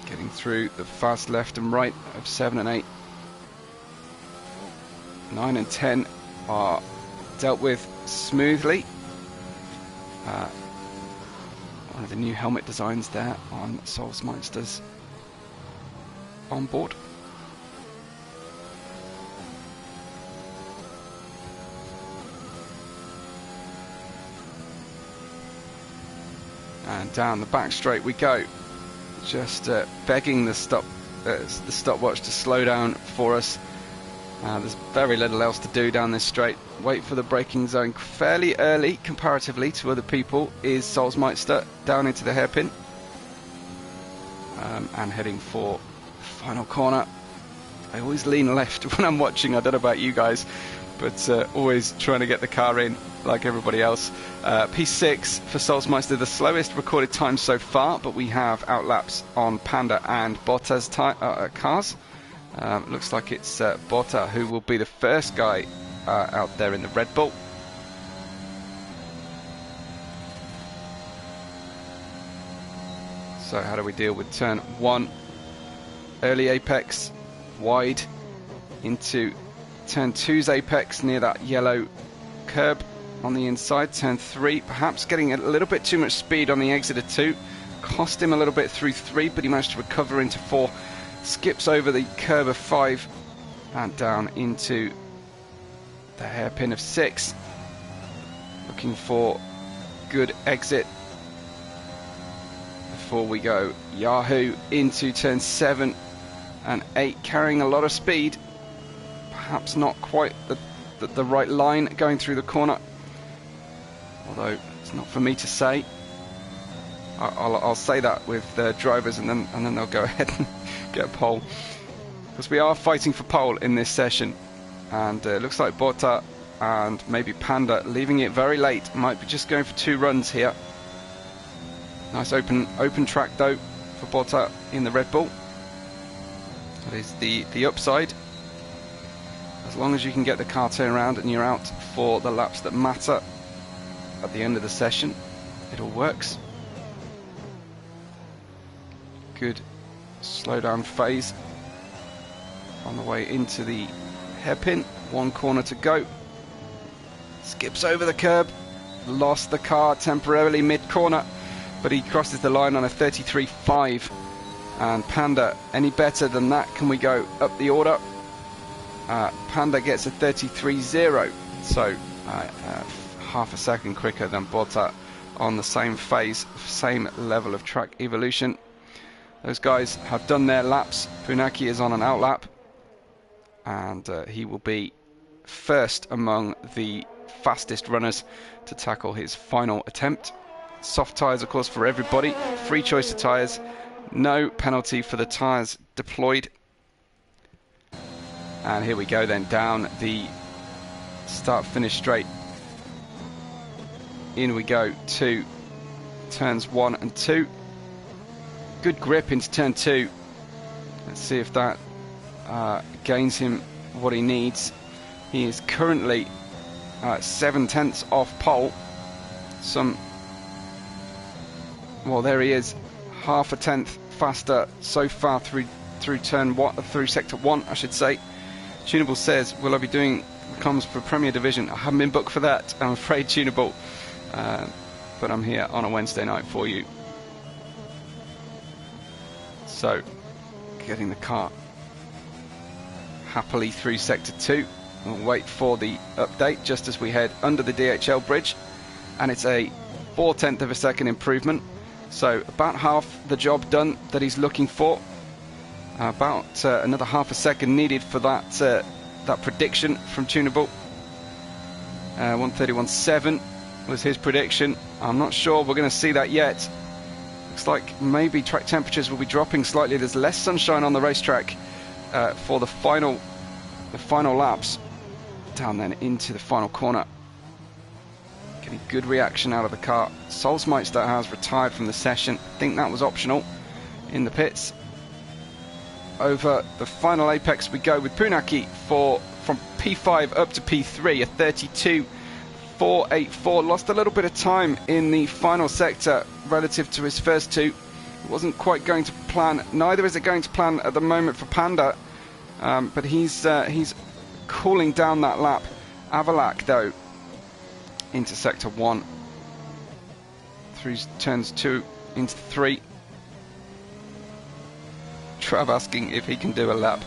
[SPEAKER 1] getting through the fast left and right of 7 and 8. 9 and 10 are dealt with smoothly. One of the new helmet designs there on Salzmeister's onboard. And down the back straight we go, just begging the stopwatch to slow down for us. There's very little else to do down this straight. Wait for the braking zone. Fairly early comparatively to other people is Salzmeister down into the hairpin, and heading for the final corner. I always lean left when I'm watching. I don't know about you guys, but always trying to get the car in like everybody else. P6 for Salzmeister, the slowest recorded time so far, but we have outlaps on Panda and Bottas cars. Looks like it's Botta who will be the first guy out there in the Red Bull. So how do we deal with turn 1? Early apex, wide into turn 2's apex near that yellow curb on the inside, turn 3, perhaps getting a little bit too much speed on the exit of 2. Cost him a little bit through 3, but he managed to recover into 4. Skips over the curb of 5 and down into the hairpin of 6. Looking for good exit before we go Yahoo into turn 7 and 8, carrying a lot of speed. Perhaps not quite the right line going through the corner, although it's not for me to say. I'll say that with drivers, and then they'll go ahead and get a pole, because we are fighting for pole in this session. And it looks like Bota and maybe Panda, leaving it very late, might be just going for 2 runs here. Nice open track though for Bota in the Red Bull. That is the upside. As long as you can get the car turned around and you're out for the laps that matter at the end of the session, it all works. Good slow down phase on the way into the hairpin. 1 corner to go. Skips over the curb, lost the car temporarily mid-corner, but he crosses the line on a 33.5. And Panda, any better than that? Can we go up the order? Panda gets a 33.0, so half a second quicker than Bota on the same phase, same level of track evolution. Those guys have done their laps. Funaki is on an outlap, and he will be first among the fastest runners to tackle his final attempt. Soft tyres, of course, for everybody. Free choice of tyres. No penalty for the tyres deployed. And here we go then, down the start-finish straight. In we go to turns 1 and 2. Good grip into turn 2. Let's see if that gains him what he needs. He is currently 7/10 off pole. Well, there he is, half a tenth faster so far through sector 1, I should say. Tunable says, will I be doing comms for Premier Division? I haven't been booked for that, I'm afraid, Tunable, but I'm here on a Wednesday night for you. So, getting the car happily through sector 2. We'll wait for the update just as we head under the DHL bridge, and it's a 4/10 of a second improvement, so about half the job done that he's looking for. About another half a second needed for that prediction from Tunable. 1:31.7 was his prediction. I'm not sure we're going to see that yet. Looks like maybe track temperatures will be dropping slightly. There's less sunshine on the racetrack for the final laps. Down then into the final corner. Getting good reaction out of the car. Solsmeister has retired from the session. I think that was optional in the pits. Over the final apex we go with Funaki from P5 up to P3, a 32.484. Lost a little bit of time in the final sector relative to his first 2. It wasn't quite going to plan. Neither is it going to plan at the moment for Panda, but he's cooling down that lap. Avalak, though, into sector 1 through turns 2 into 3. Trav asking if he can do a lap.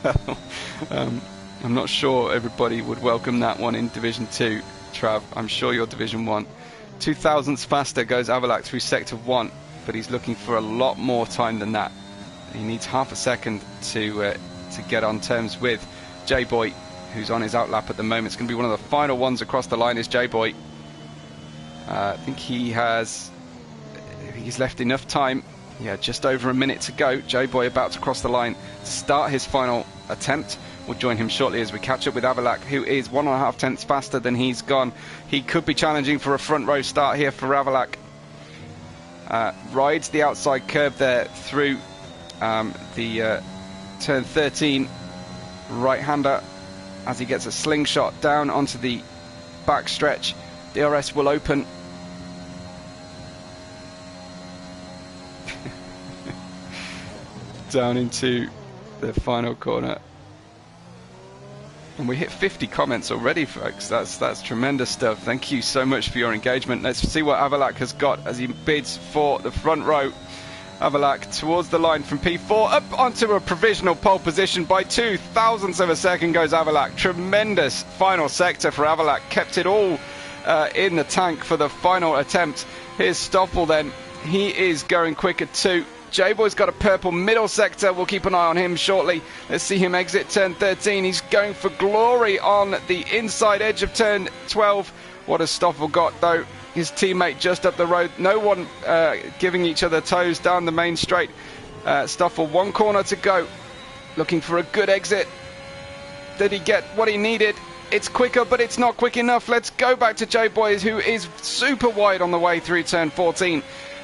[SPEAKER 1] Well, I'm not sure everybody would welcome that one in Division 2, Trav. I'm sure you're Division 1. 2,000ths faster goes Avalak through sector 1, but he's looking for a lot more time than that. He needs half a second to get on terms with J-Boy, who's on his outlap at the moment. It's going to be one of the final ones across the line is J-Boy. I think he's left enough time. Yeah, just over a minute to go. J-Boy about to cross the line to start his final attempt. We'll join him shortly as we catch up with Avalak, who is 1.5 tenths faster than he's gone. He could be challenging for a front row start here for Avalak. Rides the outside curve there through the turn 13. Right-hander as he gets a slingshot down onto the back stretch. DRS will open. Down into the final corner. And we hit 50 comments already, folks. That's tremendous stuff. Thank you so much for your engagement. Let's see what Avalak has got as he bids for the front row. Avalak towards the line from P4, up onto a provisional pole position by 0.02 of a second goes Avalak. Tremendous final sector for Avalak. Kept it all in the tank for the final attempt. Here's Stoffel then. He is going quicker too. J-Boy's got a purple middle sector. We'll keep an eye on him shortly. Let's see him exit turn 13. He's going for glory on the inside edge of turn 12. What has Stoffel got though? His teammate just up the road. No one giving each other toes down the main straight. Stoffel, one corner to go. Looking for a good exit. Did he get what he needed? It's quicker, but it's not quick enough. Let's go back to J-Boy, who is super wide on the way through turn 14.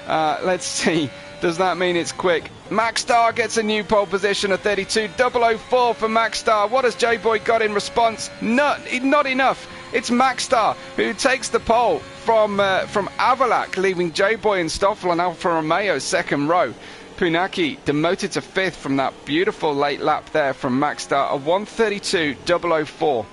[SPEAKER 1] Let's see. Does that mean it's quick? Maxstar gets a new pole position at 32.004 for Maxstar. What has J-Boy got in response? Not enough. It's Maxstar who takes the pole from Avalak, leaving J-Boy and Stoffel and Alfa Romeo second row. Punaki demoted to fifth from that beautiful late lap there from Maxstar. A 1:32.004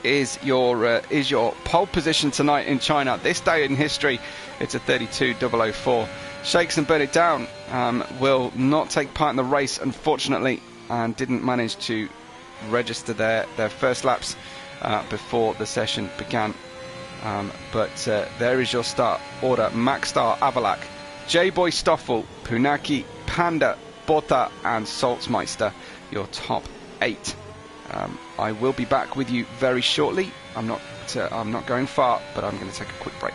[SPEAKER 1] is your pole position tonight in China. This day in history, it's a 32.004. Shakes and Burn It Down will not take part in the race, unfortunately, and didn't manage to register their first laps before the session began. But there is your start order. Maxstar, Avalak, J-Boy, Stoffel, Punaki, Panda, Bota and Salzmeister, your top 8. I will be back with you very shortly. I'm not going far, but I'm going to take a quick break.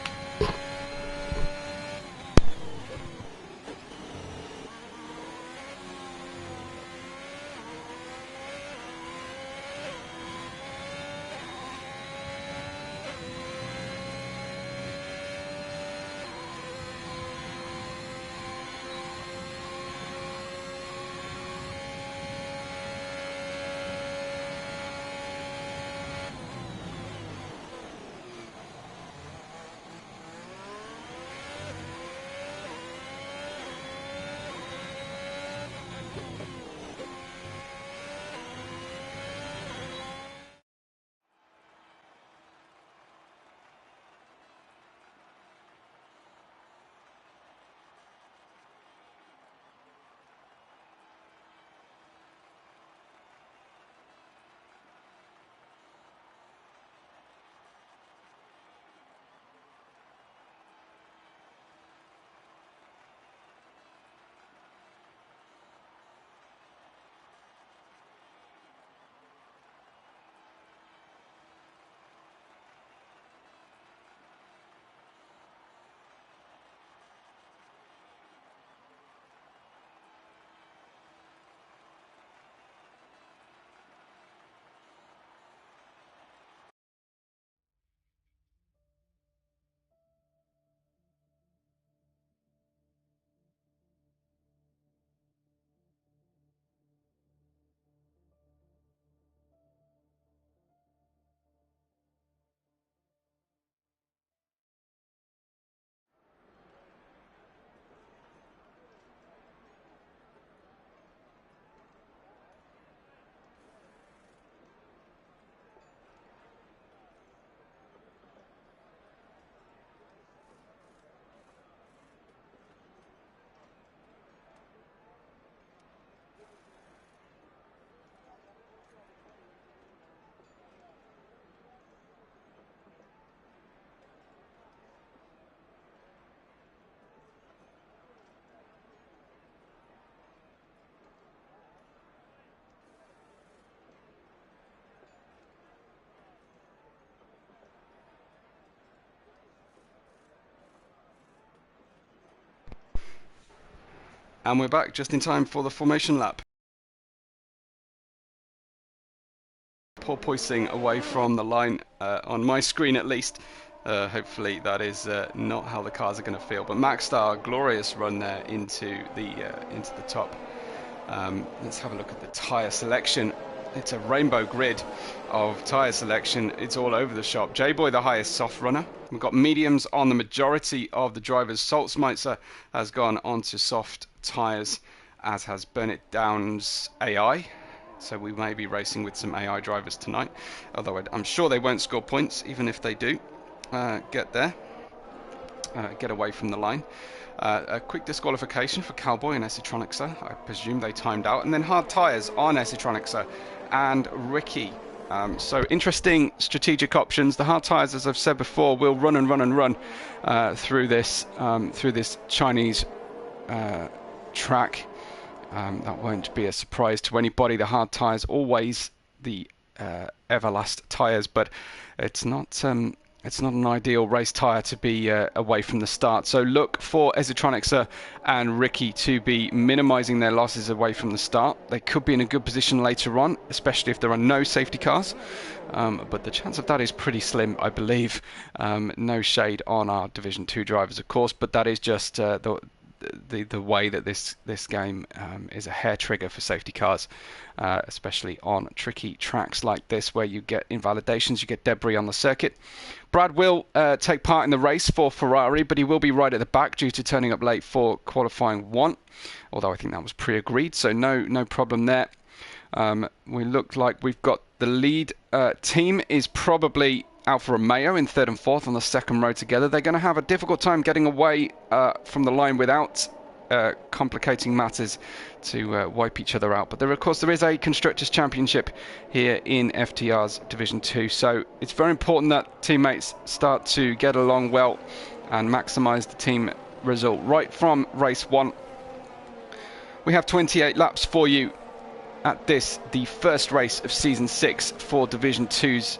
[SPEAKER 1] And we're back just in time for the formation lap. Porpoising away from the line, on my screen at least. Hopefully that is not how the cars are going to feel. But Maxstar, glorious run there into the top. Let's have a look at the tyre selection. It's a rainbow grid of tyre selection. It's all over the shop. J-Boy, the highest soft runner. We've got mediums on the majority of the drivers. Salzmeister has gone onto soft tyres, as has Burn It Down's AI. So we may be racing with some AI drivers tonight, although I'm sure they won't score points, even if they do get there, get away from the line. A quick disqualification for Cowboy and Esitronixa. I presume they timed out. And then hard tyres on Esitronixa and Ricky. So interesting strategic options. The hard tyres, as I've said before, will run and run and run through this Chinese track. That won't be a surprise to anybody. The hard tyres always the everlast tyres, but it's not an ideal race tyre to be away from the start. So look for Esitronixa and Ricky to be minimising their losses away from the start. They could be in a good position later on, especially if there are no safety cars. But the chance of that is pretty slim, I believe. No shade on our Division 2 drivers, of course, but that is just the way that this game is a hair trigger for safety cars, especially on tricky tracks like this where you get invalidations, you get debris on the circuit. Brad will take part in the race for Ferrari, but he will be right at the back due to turning up late for qualifying 1, although I think that was pre-agreed, so no problem there. We look like we've got the lead team is probably Alfa Romeo in 3rd and 4th on the second row together. They're going to have a difficult time getting away from the line without complicating matters to wipe each other out. But there, of course, there is a Constructors' Championship here in FTR's Division 2. So it's very important that teammates start to get along well and maximise the team result. Right from race 1, we have 28 laps for you at this, the first race of Season 6 for Division 2's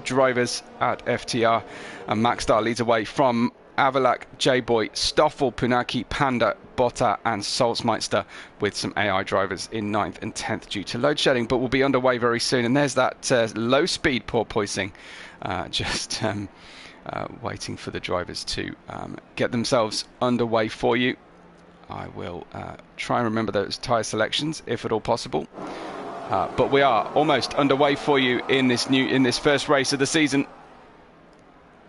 [SPEAKER 1] drivers at FTR, and Maxstar leads away from Avalak, J-Boy, Stoffel, Punaki, Panda, Botta and Salzmeister, with some AI drivers in 9th and 10th due to load shedding, but will be underway very soon. And there's that low speed porpoising, just waiting for the drivers to get themselves underway for you. I will try and remember those tyre selections if at all possible. But we are almost underway for you in this first race of the season.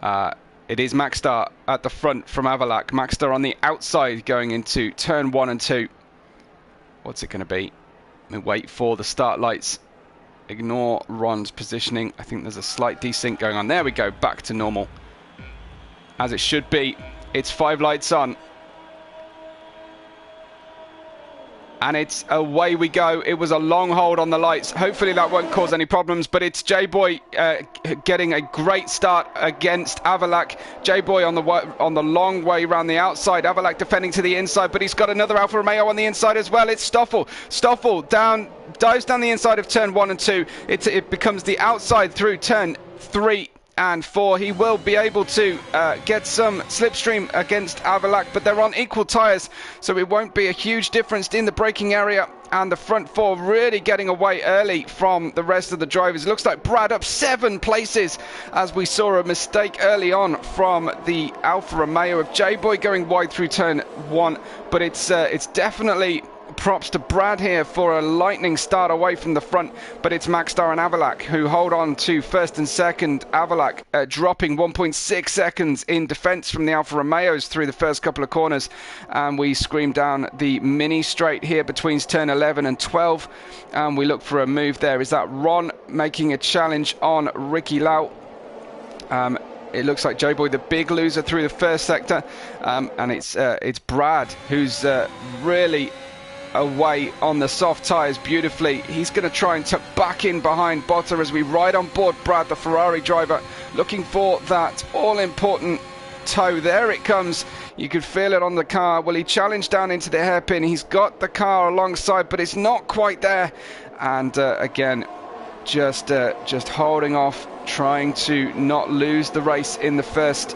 [SPEAKER 1] It is Maxstar at the front from Avalak. Maxstar on the outside going into turn 1 and 2. What's it going to be? We wait for the start lights. Ignore Ron's positioning. I think there's a slight desync going on. There we go, back to normal. As it should be. It's 5 lights on. And it's away we go. It was a long hold on the lights. Hopefully that won't cause any problems, but it's J-Boy getting a great start against Avalak. J-Boy on the long way around the outside. Avalak defending to the inside, but he's got another Alfa Romeo on the inside as well. It's Stoffel. Stoffel dives down the inside of turn 1 and 2. It becomes the outside through turn 3 and 4. He will be able to get some slipstream against Avalak, but they're on equal tyres, so it won't be a huge difference in the braking area. And the front 4 really getting away early from the rest of the drivers. It looks like Brad up 7 places, as we saw a mistake early on from the Alfa Romeo of J-Boy going wide through turn 1, but it's definitely props to Brad here for a lightning start away from the front, but it's Maxstar and Avalak who hold on to first and second. Avalak dropping 1.6 seconds in defence from the Alfa Romeos through the first couple of corners, and we scream down the mini straight here between turn 11 and 12, and we look for a move there. Is that Ron making a challenge on Ricky Lau? It looks like J-Boy the big loser through the first sector, and it's Brad who's really away on the soft tyres beautifully. He's going to try and tuck back in behind Botta as we ride on board Brad, the Ferrari driver, looking for that all-important toe. There it comes. You could feel it on the car. Well, he challenged down into the hairpin. He's got the car alongside, but it's not quite there. And again, just holding off, trying to not lose the race in the first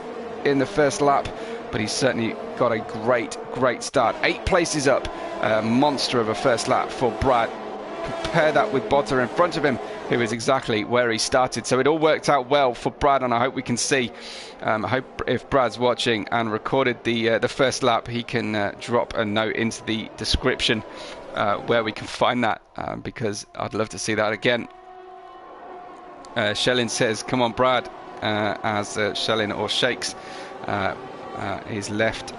[SPEAKER 1] lap. But he's certainly got a great start. 8 places up. A monster of a first lap for Brad. Compare that with Botta in front of him, who is exactly where he started. So it all worked out well for Brad, and I hope we can see. I hope if Brad's watching and recorded the first lap, he can drop a note into the description where we can find that, because I'd love to see that again. Shellin says, "Come on, Brad," as Shellin or shakes his left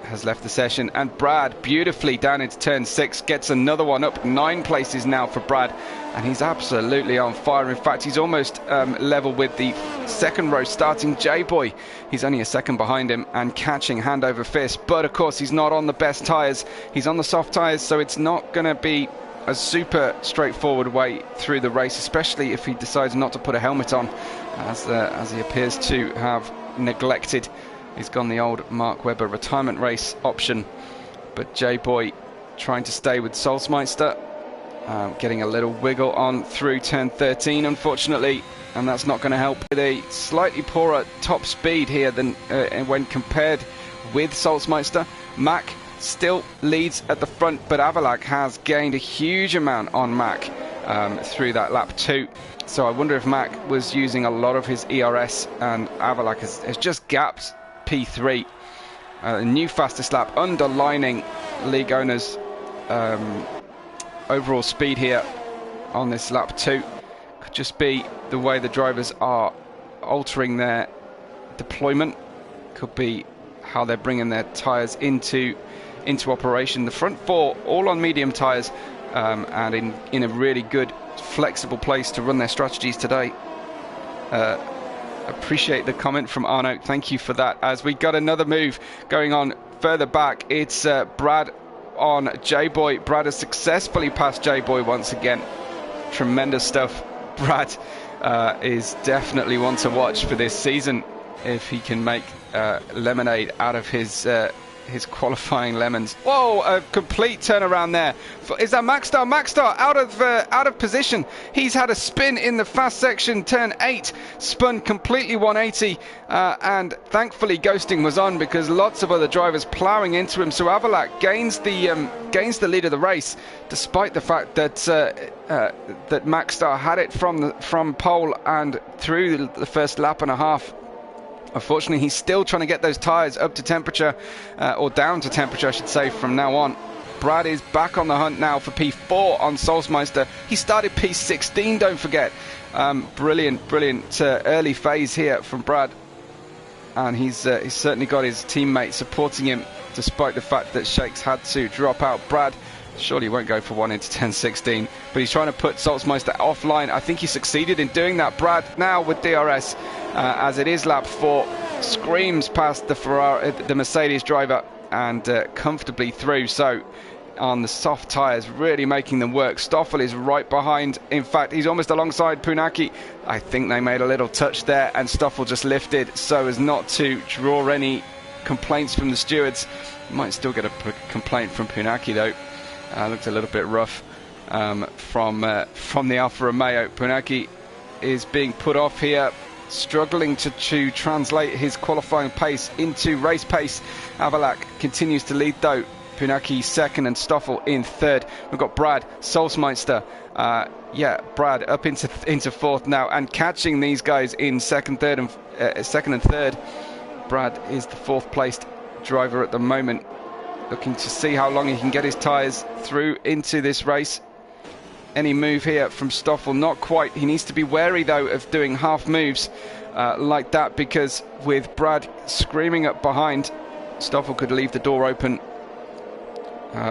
[SPEAKER 1] has left the session, and Brad beautifully down into turn 6 gets another one up 9 places now for Brad, and he's absolutely on fire. In fact, he's almost level with the second row starting J-Boy. He's only a second behind him and catching hand over fist, but of course he's not on the best tyres. He's on the soft tyres, so it's not going to be a super straightforward way through the race, especially if he decides not to put a helmet on, as he appears to have neglected. He's gone the old Mark Webber retirement race option, but J-Boy trying to stay with Solsmeister, getting a little wiggle on through turn 13, unfortunately, and that's not going to help. With a slightly poorer top speed here than when compared with Solsmeister, Mack still leads at the front, but Avalak has gained a huge amount on Mack through that lap 2. So I wonder if Mack was using a lot of his ERS, and Avalak has just gapped P3. A new fastest lap, underlining league owners' overall speed here on this lap 2. Could just be the way the drivers are altering their deployment. Could be how they're bringing their tyres into operation. The front 4 all on medium tyres, and in a really good flexible place to run their strategies today. Appreciate the comment from Arno, thank you for that. As we got another move going on further back, it's Brad on J-Boy. Brad has successfully passed J-Boy once again. Tremendous stuff. Brad is definitely one to watch for this season if he can make lemonade out of his qualifying lemons. Whoa, a complete turnaround there. Is that Maxstar? Maxstar out of position. He's had a spin in the fast section, turn 8, spun completely 180, and thankfully ghosting was on because lots of other drivers ploughing into him. So Avalak gains the lead of the race, despite the fact that that Maxstar had it from pole and through the first lap and a half. Unfortunately, he's still trying to get those tyres up to temperature, or down to temperature, I should say, from now on. Brad is back on the hunt now for P4 on Solsmeister. He started P16, don't forget. Brilliant early phase here from Brad. And he's certainly got his teammate supporting him, despite the fact that Shakes had to drop out. Brad surely won't go for one into 10.16, but he's trying to put Solsmeister offline. I think he succeeded in doing that. Brad now with DRS, as it is lap 4, screams past the Mercedes driver and comfortably through. So on the soft tyres, really making them work. Stoffel is right behind. In fact, he's almost alongside Punaki. I think they made a little touch there, and Stoffel just lifted so as not to draw any complaints from the stewards. Might still get a complaint from Punaki though. Looked a little bit rough from the Alfa Romeo. Punaki is being put off here, struggling to translate his qualifying pace into race pace. Avalak continues to lead though. Punaki second and Stoffel in third. We've got Brad Solsmeister. Brad up into fourth now and catching these guys in second and third. Brad is the fourth placed driver at the moment, looking to see how long he can get his tyres through into this race. Any move here from Stoffel? Not quite. He needs to be wary though of doing half moves like that, because with Brad screaming up behind, Stoffel could leave the door open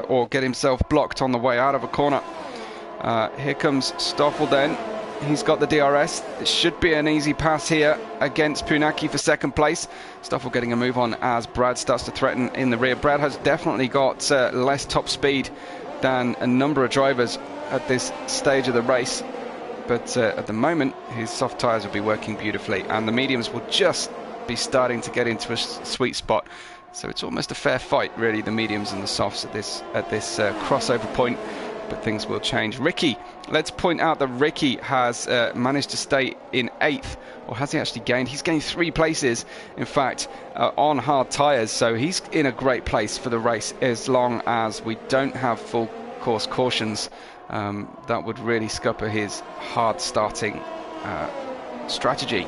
[SPEAKER 1] or get himself blocked on the way out of a corner. Here comes Stoffel then. He's got the DRS. It should be an easy pass here against Punaki for second place. Stoffel getting a move on as Brad starts to threaten in the rear. Brad has definitely got less top speed than a number of drivers at this stage of the race, but at the moment his soft tyres will be working beautifully, and the mediums will just be starting to get into a sweet spot. So it's almost a fair fight, really, the mediums and the softs at this crossover point. But things will change. Ricky, let's point out that Ricky has managed to stay in 8th, or has he actually gained? He's gained 3 places, in fact, on hard tyres, so he's in a great place for the race as long as we don't have full course cautions. That would really scupper his hard starting strategy.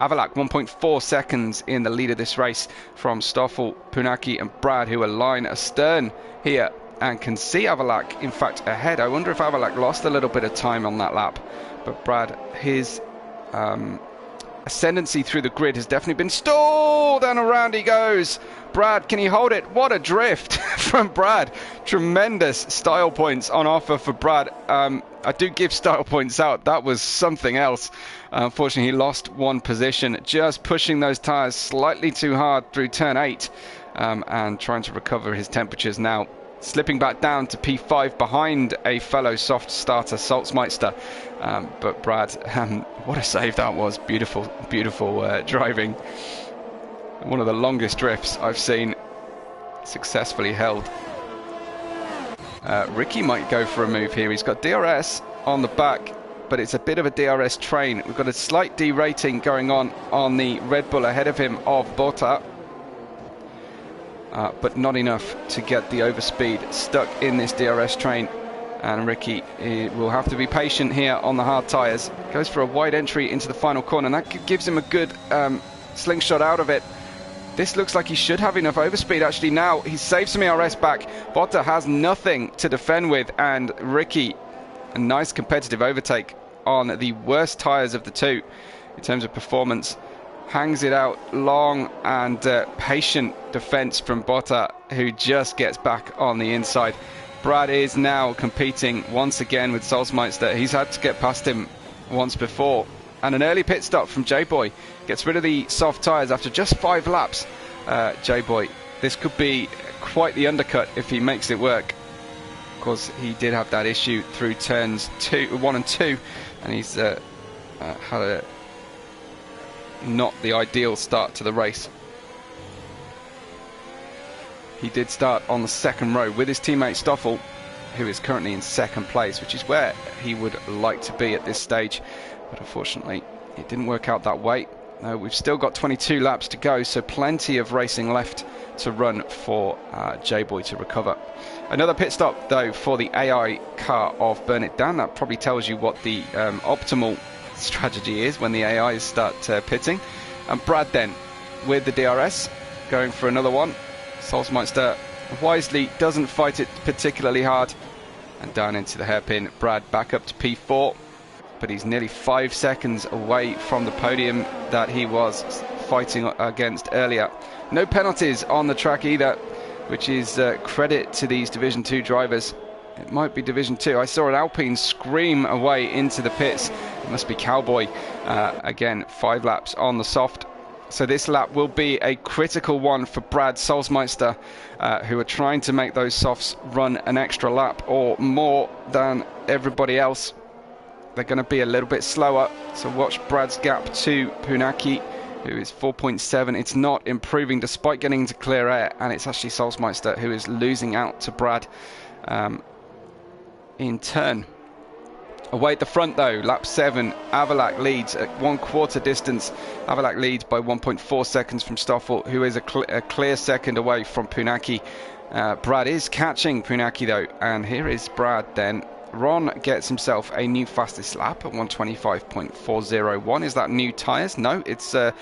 [SPEAKER 1] Avalak 1.4 seconds in the lead of this race from Stoffel, Punaki and Brad, who align astern here and can see Avalak, in fact, ahead. I wonder if Avalak lost a little bit of time on that lap, but Brad, his ascendancy through the grid has definitely been stalled, and around he goes. Brad, can he hold it? What a drift from Brad. Tremendous style points on offer for Brad. I do give style points out. That was something else. Unfortunately, he lost one position, just pushing those tyres slightly too hard through turn 8 and trying to recover his temperatures now. Slipping back down to P5 behind a fellow soft starter, Salzmeister. But Brad, what a save that was. Beautiful, beautiful driving. One of the longest drifts I've seen successfully held. Ricky might go for a move here. He's got DRS on the back, but it's a bit of a DRS train. We've got a slight derating going on the Red Bull ahead of him of Botta. But not enough to get the overspeed stuck in this DRS train. And Ricky will have to be patient here on the hard tyres. Goes for a wide entry into the final corner, and that gives him a good slingshot out of it. This looks like he should have enough overspeed. Actually, now he's saved some ERS back. Botta has nothing to defend with, and Ricky, a nice competitive overtake on the worst tyres of the two in terms of performance. Hangs it out long, and patient defense from Botta, who just gets back on the inside. Brad is now competing once again with Salzmeister. He's had to get past him once before. And an early pit stop from J-Boy. Gets rid of the soft tyres after just 5 laps. J-Boy, this could be quite the undercut if he makes it work. Of course, he did have that issue through turns 1 and 2. And he's had a not the ideal start to the race. He did start on the second row with his teammate Stoffel, who is currently in second place, which is where he would like to be at this stage. But unfortunately, it didn't work out that way. We've still got 22 laps to go, so plenty of racing left to run for J-Boy to recover. Another pit stop, though, for the AI car of Burn It Down. That probably tells you what the optimal strategy is when the AIs start pitting. And Brad then with the DRS going for another one. Salzmeister wisely doesn't fight it particularly hard, and down into the hairpin. Brad back up to P4, but he's nearly 5 seconds away from the podium that he was fighting against earlier. No penalties on the track either, which is credit to these Division 2 drivers. It might be Division 2. I saw an Alpine scream away into the pits. It must be Cowboy. Again, 5 laps on the soft. So this lap will be a critical one for Brad, Salzmeister, who are trying to make those softs run an extra lap or more than everybody else. They're going to be a little bit slower. So watch Brad's gap to Punaki, who is 4.7. It's not improving despite getting into clear air, and it's actually Salzmeister who is losing out to Brad in turn. Away at the front though, lap 7, Avalak leads at 1/4 distance. Avalak leads by 1.4 seconds from Stoffel, who is a clear second away from Punaki. Brad is catching Punaki though, and here is Brad then. Ron gets himself a new fastest lap at 125.401. Is that new tyres? No, it's the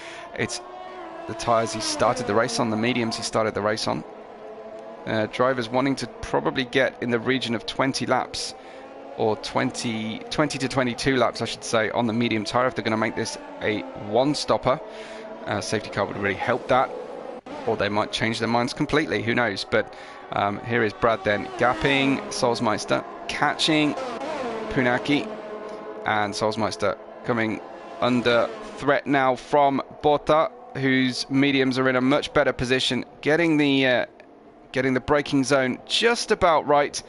[SPEAKER 1] tyres he started the race on, the mediums he started the race on. Drivers wanting to probably get in the region of 20 laps, or 20 to 22 laps, I should say, on the medium tyre if they're going to make this a one-stopper. Safety car would really help that, or they might change their minds completely, who knows. But here is Brad then, gapping Salzmeister, catching Punaki, and Salzmeister coming under threat now from Botta, whose mediums are in a much better position, getting the braking zone just about right.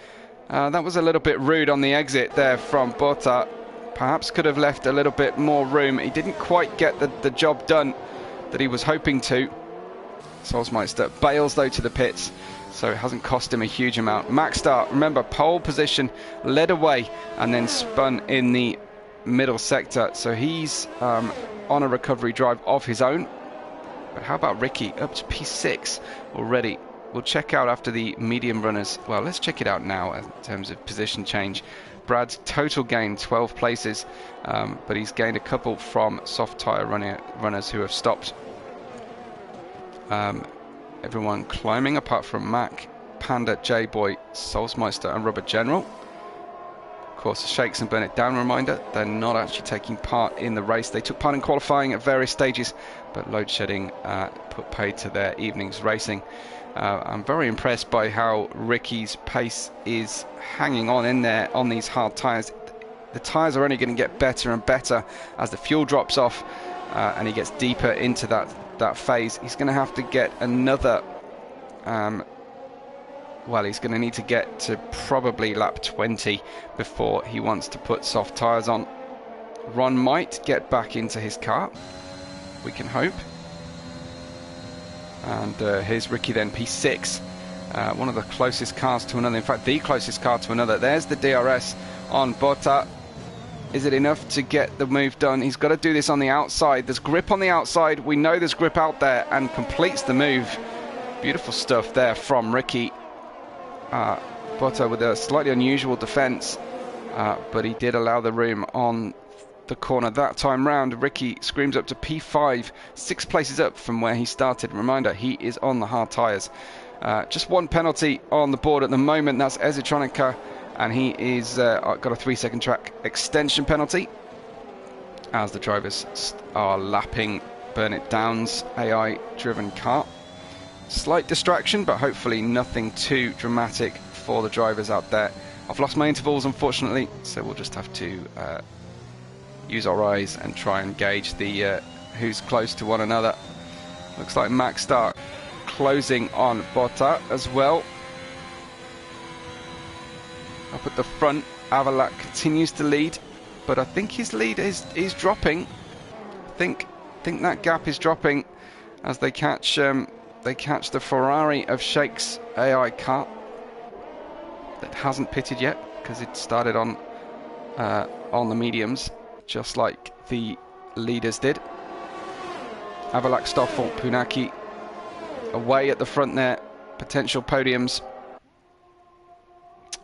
[SPEAKER 1] That was a little bit rude on the exit there from Botta. Perhaps could have left a little bit more room. He didn't quite get the job done that he was hoping to. Salzmeister bails though to the pits, so it hasn't cost him a huge amount. Maxstar, remember, pole position, led away and then spun in the middle sector, so he's on a recovery drive of his own. But how about Ricky, up to P6 already? We'll check out after the medium runners. Well, let's check it out now in terms of position change. Brad's total gain 12 places, but he's gained a couple from soft tyre runners who have stopped. Everyone climbing apart from Mac, Panda, J-Boy, Salzmeister and Rubber General. Of course, Shakes and Burn It Down reminder, they're not actually taking part in the race. They took part in qualifying at various stages, but load shedding put paid to their evening's racing. I'm very impressed by how Ricky's pace is hanging on in there on these hard tyres. The tyres are only going to get better and better as the fuel drops off and he gets deeper into that phase. He's going to have to get another well, he's going to need to get to probably lap 20 before he wants to put soft tyres on. Ron might get back into his car, we can hope. And here's Ricky then, P6, one of the closest cars to another, in fact the closest car to another. There's the DRS on Botta. Is it enough to get the move done? He's got to do this on the outside. There's grip on the outside, we know there's grip out there, and completes the move. Beautiful stuff there from Ricky. Botta with a slightly unusual defence, but he did allow the room on the corner that time round. Ricky screams up to P5, 6 places up from where he started. Reminder, he is on the hard tyres. Just one penalty on the board at the moment, that's Ezitronica, and he is got a 3-second track extension penalty as the drivers are lapping Burn It Down's AI driven car. Slight distraction, but hopefully nothing too dramatic for the drivers out there. I've lost my intervals, unfortunately, so we'll just have to use our eyes and try and gauge the who's close to one another. Looks like Max start closing on Botta as well. Up at the front, Avalac continues to lead, but I think his lead is dropping. I think that gap is dropping as they catch the Ferrari of Shake's AI car that hasn't pitted yet because it started on the mediums, just like the leaders did. Avalac, Stoffel, Punaki away at the front there, potential podiums.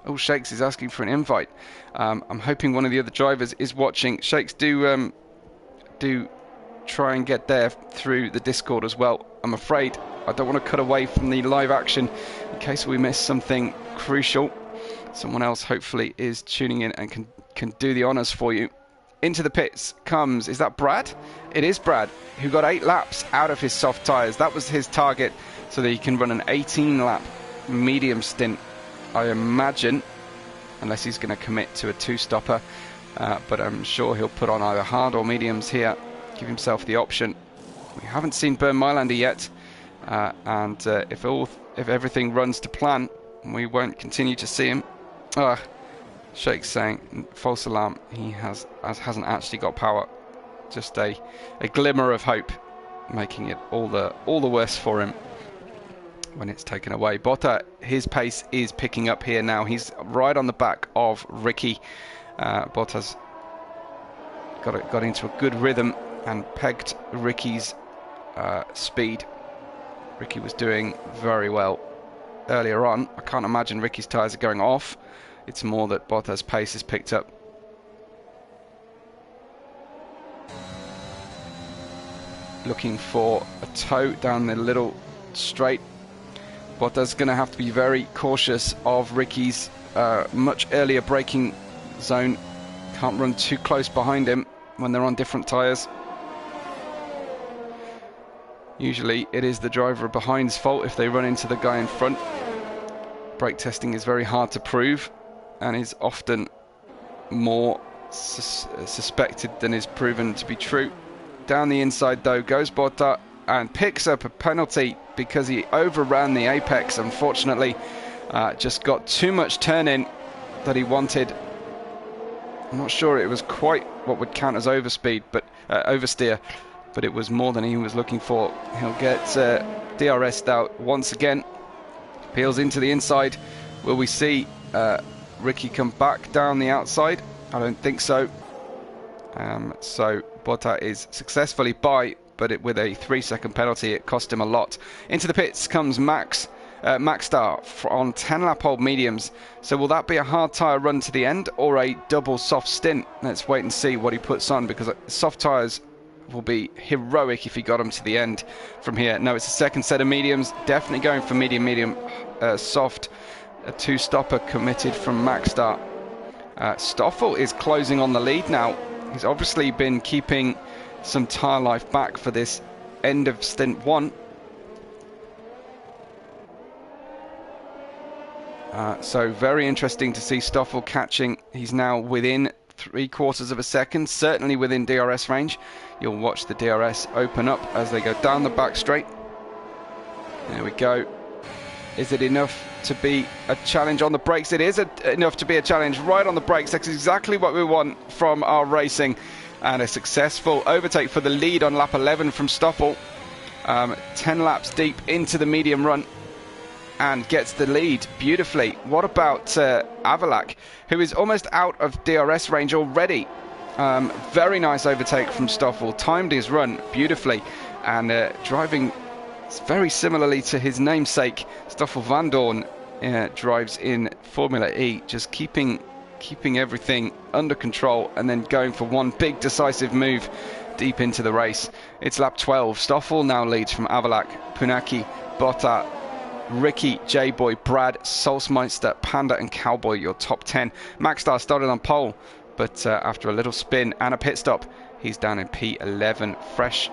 [SPEAKER 1] Oh, Shakes is asking for an invite. I'm hoping one of the other drivers is watching. Shakes, do try and get there through the Discord as well. I'm afraid I don't want to cut away from the live action in case we miss something crucial. Someone else hopefully is tuning in and can do the honours for you. Into the pits comes, is that Brad? It is Brad, who got 8 laps out of his soft tyres. That was his target, so that he can run an 18-lap medium stint, I imagine, unless he's going to commit to a 2-stopper. But I'm sure he'll put on either hard or mediums here, give himself the option. We haven't seen Bernd Mailander yet, and if everything runs to plan, we won't continue to see him. Shake's saying false alarm. He hasn't actually got power. Just a glimmer of hope, making it all the worse for him when it's taken away. Botta, his pace is picking up here now. He's right on the back of Ricky. Botta's got into a good rhythm and pegged Ricky's speed. Ricky was doing very well earlier on. I can't imagine Ricky's tyres are going off. It's more that Botta's pace is picked up. Looking for a toe down the little straight. Botta's going to have to be very cautious of Ricky's much earlier braking zone. Can't run too close behind him when they're on different tyres. Usually it is the driver behind's fault if they run into the guy in front. Brake testing is very hard to prove and is often more suspected than is proven to be true. Down the inside though goes Botta and picks up a penalty because he overran the apex, unfortunately. Just got too much turn in that he wanted. I'm not sure it was quite what would count as overspeed, but oversteer, but it was more than he was looking for. He'll get DRS'd out once again. Peels into the inside. Will we see Ricky come back down the outside? I don't think so. So Botta is successfully by, but with a 3-second penalty, it cost him a lot. Into the pits comes Max Star on 10-lap old mediums. So will that be a hard tyre run to the end or a double soft stint? Let's wait and see what he puts on, because soft tyres will be heroic if he got them to the end from here. No, it's a second set of mediums. Definitely going for medium, soft. A 2-stopper committed from Max Star. Stoffel is closing on the lead now. He's obviously been keeping some tyre life back for this end of stint 1. So very interesting to see Stoffel catching. He's now within 3/4 of a second, certainly within DRS range. You'll watch the DRS open up as they go down the back straight. There we go. Is it enough to be a challenge on the brakes? It is enough to be a challenge right on the brakes. That's exactly what we want from our racing. And a successful overtake for the lead on lap 11 from Stoffel. 10 laps deep into the medium run. And gets the lead beautifully. What about Avalak, who is almost out of DRS range already? Very nice overtake from Stoffel. Timed his run beautifully. And driving very similarly to his namesake, Stoffel van Dorn drives in Formula E, just keeping everything under control and then going for one big decisive move deep into the race. It's lap 12. Stoffel now leads from Avalak, Punaki, Botta, Ricky, J-Boy, Brad, Solsmeister, Panda and Cowboy, your top 10. Maxstar started on pole, but after a little spin and a pit stop, he's down in P11. Fresh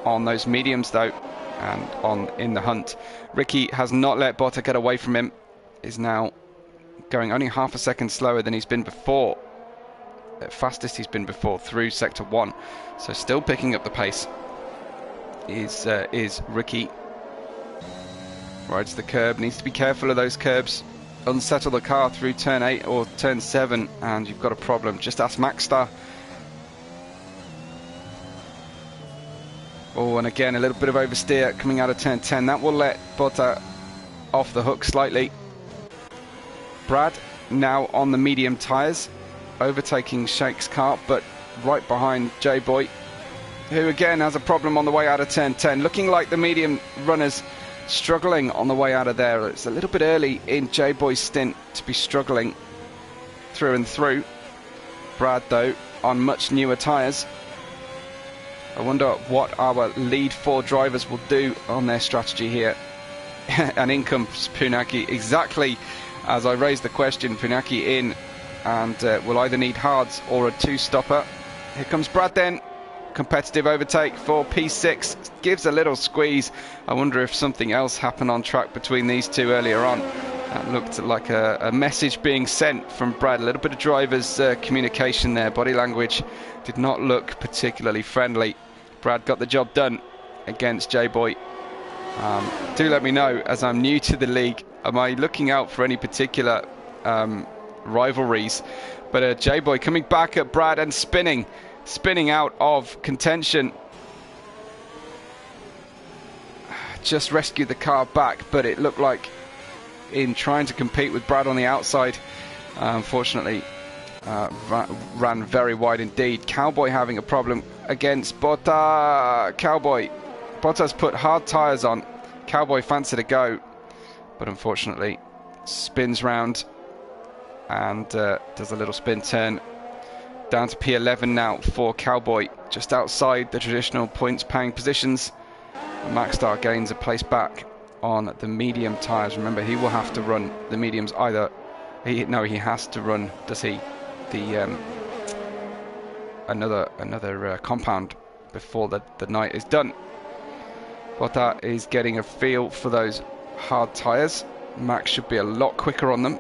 [SPEAKER 1] on those mediums though, and in the hunt. Ricky has not let Botta get away from him, is now going only half a second slower than he's been before. Fastest he's been before through sector 1, so still picking up the pace is Ricky. Rides the curb, needs to be careful of those curbs. Unsettle the car through turn 8 or turn 7 and you've got a problem. Just ask Maxstar. Oh, and again a little bit of oversteer coming out of turn 10. That will let Botta off the hook slightly. Brad now on the medium tyres, overtaking Shake's car, but right behind J-Boy, who again has a problem on the way out of turn 10. Looking like the medium runners struggling on the way out of there. It's a little bit early in J-Boy's stint to be struggling through and through. Brad, though, on much newer tyres. I wonder what our lead 4 drivers will do on their strategy here. And in comes Punaki, exactly as I raised the question. Punaki in, and will either need hards or a 2-stopper. Here comes Brad then. Competitive overtake for P6, gives a little squeeze. I wonder if something else happened on track between these two earlier on. That looked like a message being sent from Brad. A little bit of driver's communication there. Body language did not look particularly friendly. Brad got the job done against J-Boy. Do let me know, as I'm new to the league, am I looking out for any particular rivalries? But J-Boy coming back at Brad and spinning out of contention. Just rescued the car back, but it looked like in trying to compete with Brad on the outside, unfortunately ran very wide indeed. Cowboy having a problem against Botta. Botta's put hard tyres on. Cowboy fancied a go, but unfortunately spins round and does a little spin turn. Down to P11 now for Cowboy, just outside the traditional points paying positions. Maxstar gains a place back on the medium tyres. Remember, he will have to run the mediums either. He has to run, does he, the another compound before the night is done. Botta is getting a feel for those hard tyres. Max should be a lot quicker on them.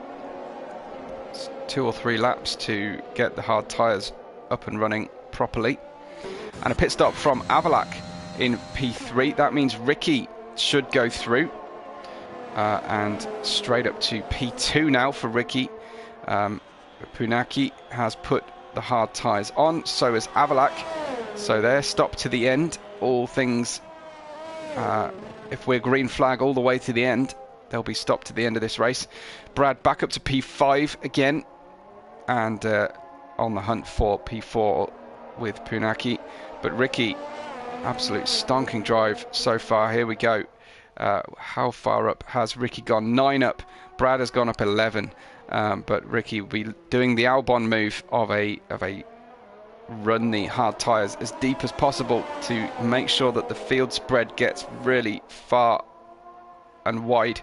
[SPEAKER 1] 2 or 3 laps to get the hard tyres up and running properly. And a pit stop from Avalak in P3. That means Ricky should go through. And straight up to P2 now for Ricky. Punaki has put the hard tyres on, so is Avalak. So they're stopped to the end. All things, if we're green flag all the way to the end, they'll be stopped at the end of this race. Brad back up to P5 again, and on the hunt for P4 with Punaki. But Ricky, absolute stonking drive so far. Here we go. How far up has Ricky gone? 9 up. Brad has gone up 11. But Ricky will be doing the Albon move of a run the hard tyres as deep as possible to make sure that the field spread gets really far and wide.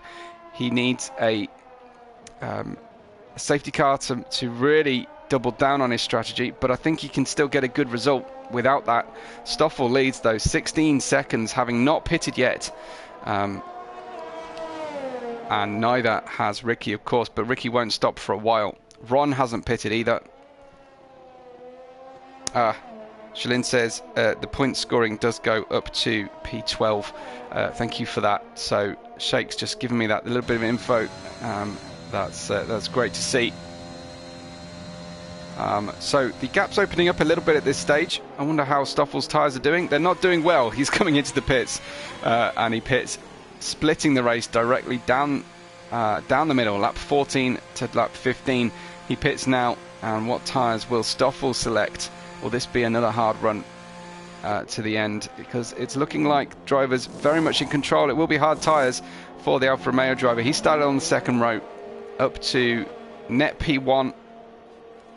[SPEAKER 1] He needs a a safety car to really double down on his strategy, but I think he can still get a good result without that. Stoffel leads though, 16 seconds, having not pitted yet. And neither has Ricky, of course, but Ricky won't stop for a while. Ron hasn't pitted either. Shalin says the point scoring does go up to P12. Thank you for that. So Shake's just given me that little bit of info. That's great to see. So the gap's opening up a little bit at this stage. I wonder how Stoffel's tyres are doing. They're not doing well. He's coming into the pits, and he pits, splitting the race directly down the middle, lap 14 to lap 15. He pits now, and what tyres will Stoffel select? Will this be another hard run to the end? Because it's looking like drivers very much in control. It will be hard tyres for the Alfa Romeo driver. He started on the second row up to net P1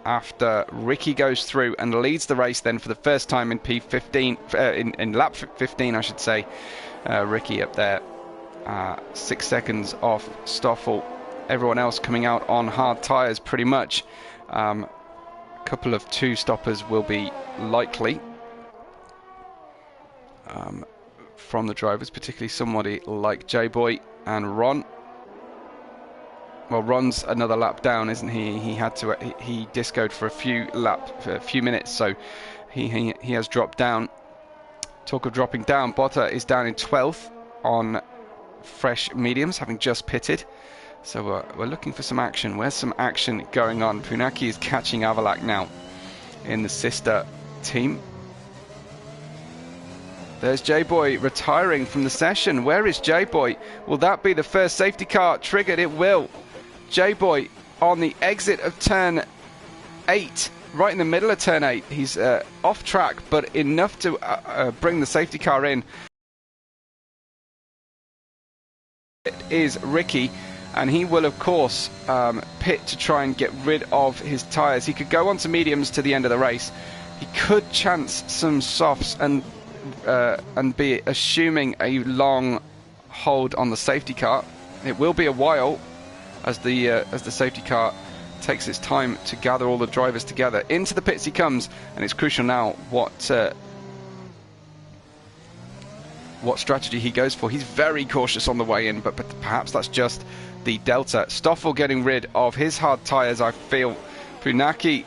[SPEAKER 1] after Ricky goes through and leads the race then for the first time in P15, in lap 15 I should say. Ricky up there 6 seconds off Stoffel. Everyone else coming out on hard tyres pretty much. Couple of two stoppers will be likely from the drivers, particularly somebody like J-Boy and Ron. Well, Ron's another lap down, isn't he? He had to he discoed for a few minutes, so he has dropped down. Talk of dropping down, Botta is down in 12th on fresh mediums, having just pitted. So we're looking for some action. Where's some action going on? Funaki is catching Avalak now in the sister team. There's J-Boy retiring from the session. Where is J-Boy? Will that be the first safety car triggered? It will. J-Boy on the exit of turn 8, right in the middle of turn 8. He's off track, but enough to bring the safety car in. It is Ricky. And he will, of course, pit to try and get rid of his tyres. He could go on to mediums to the end of the race. He could chance some softs and be assuming a long hold on the safety car. It will be a while as the safety car takes its time to gather all the drivers together. Into the pits he comes, and it's crucial now what strategy he goes for. He's very cautious on the way in, but perhaps that's just the delta. Stoffel getting rid of his hard tyres, I feel. Funaki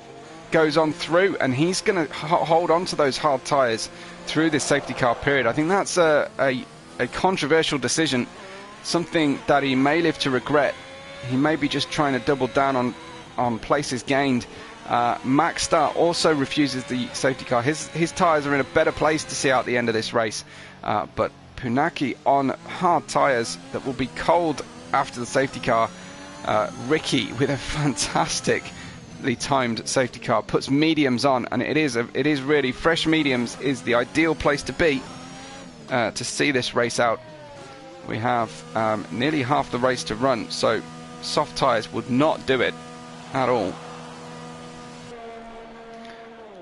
[SPEAKER 1] goes on through, and he's going to hold on to those hard tyres through this safety car period. I think that's a controversial decision, something that he may live to regret. He may be just trying to double down on places gained. Max Star also refuses the safety car. His tyres are in a better place to see out the end of this race, but Funaki on hard tyres that will be cold after the safety car. Ricky with a fantastically timed safety car puts mediums on, and it is really fresh mediums is the ideal place to be to see this race out. We have nearly half the race to run, so soft tyres would not do it at all.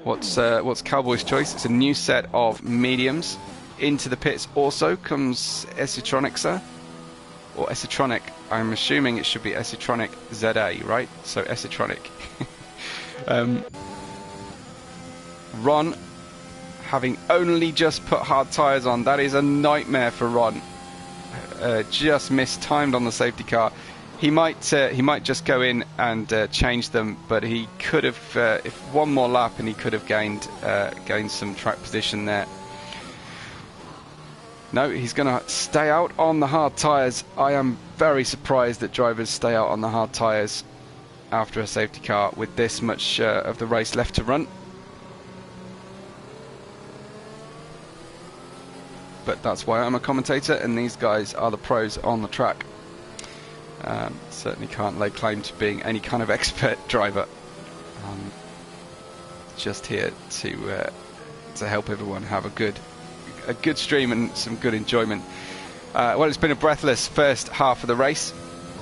[SPEAKER 1] What's Cowboy's choice? It's a new set of mediums. Into the pits also comes Esitronic, or Esitronic. I'm assuming it should be Esitronic ZA, right? So Esitronic. Ron, having only just put hard tyres on, that is a nightmare for Ron. Just mistimed on the safety car. He might just go in and change them, but he could have, if one more lap, and he could have gained some track position there. No, he's going to stay out on the hard tyres. I am very surprised that drivers stay out on the hard tyres after a safety car with this much of the race left to run. But that's why I'm a commentator, and these guys are the pros on the track. Certainly can't lay claim to being any kind of expert driver. Just here to help everyone have a good stream and some good enjoyment. Well, it's been a breathless first half of the race.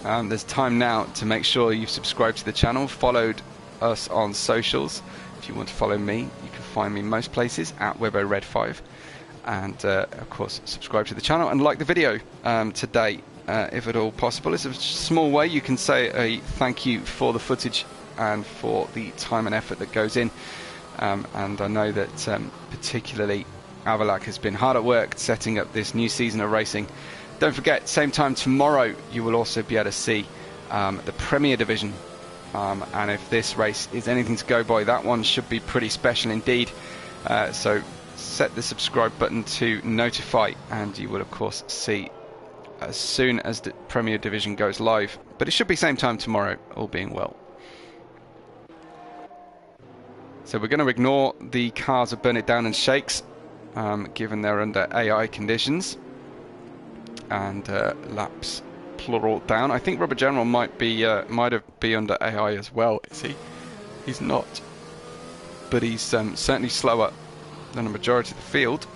[SPEAKER 1] There's time now to make sure you've subscribed to the channel, followed us on socials. If you want to follow me, you can find me most places at WebORed5, and of course subscribe to the channel and like the video today. if at all possible. It's a small way you can say a thank you for the footage and for the time and effort that goes in. And I know that particularly Avalak has been hard at work setting up this new season of racing. Don't forget, same time tomorrow, you will also be able to see the Premier Division. And if this race is anything to go by, that one should be pretty special indeed. So set the subscribe button to notify, and you will of course see as soon as the Premier Division goes live. But it should be same time tomorrow, all being well. So we're going to ignore the cars of Burn It Down and Shakes, given they're under AI conditions. And laps plural down. I think Rubber General might be under AI as well. Is he? He's not, but he's certainly slower than a majority of the field,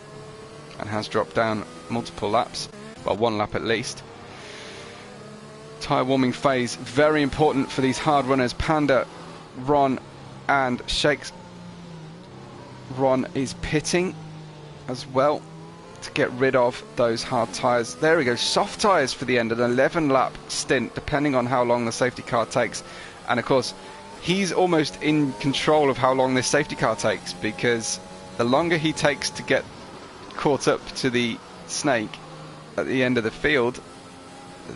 [SPEAKER 1] and has dropped down multiple laps. Well, one lap at least. Tyre warming phase, very important for these hard runners. Panda, Ron, and Shakes. Ron is pitting as well to get rid of those hard tyres. There we go, soft tyres for the end, an 11 lap stint depending on how long the safety car takes. And of course he's almost in control of how long this safety car takes, because the longer he takes to get caught up to the snake at the end of the field,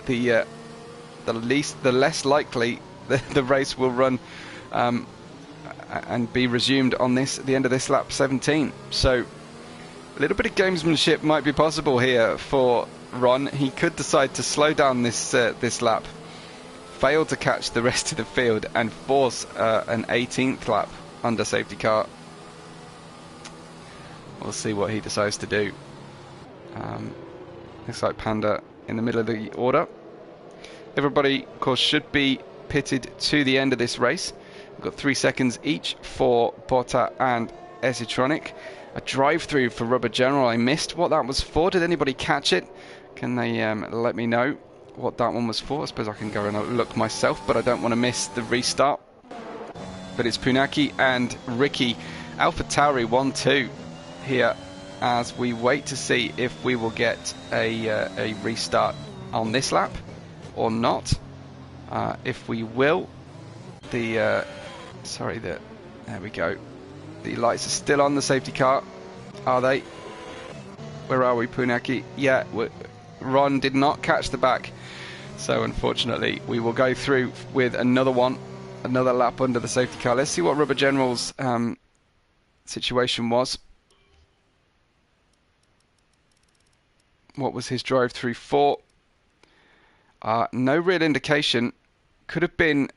[SPEAKER 1] the less likely the race will run and be resumed on this at the end of this lap 17. So a little bit of gamesmanship might be possible here for Ron. He could decide to slow down this this lap, fail to catch the rest of the field, and force an 18th lap under safety car. We'll see what he decides to do. Looks like Panda in the middle of the order. Everybody, of course, should be pitted to the end of this race. We've got 3 seconds each for Botta and Esitronic. A drive-through for Rubber General. I missed what that was for. Did anybody catch it? Can they let me know what that one was for? I suppose I can go and look myself, but I don't want to miss the restart. But it's Punaki and Ricky. Alpha Tauri 1-2 here as we wait to see if we will get a restart on this lap or not. If we will, there we go. The lights are still on the safety car. Are they? Where are we, Punaki? Yeah, Ron did not catch the back. So unfortunately, we will go through with another lap under the safety car. Let's see what Rubber General's situation was. What was his drive through for? No real indication. Could have been.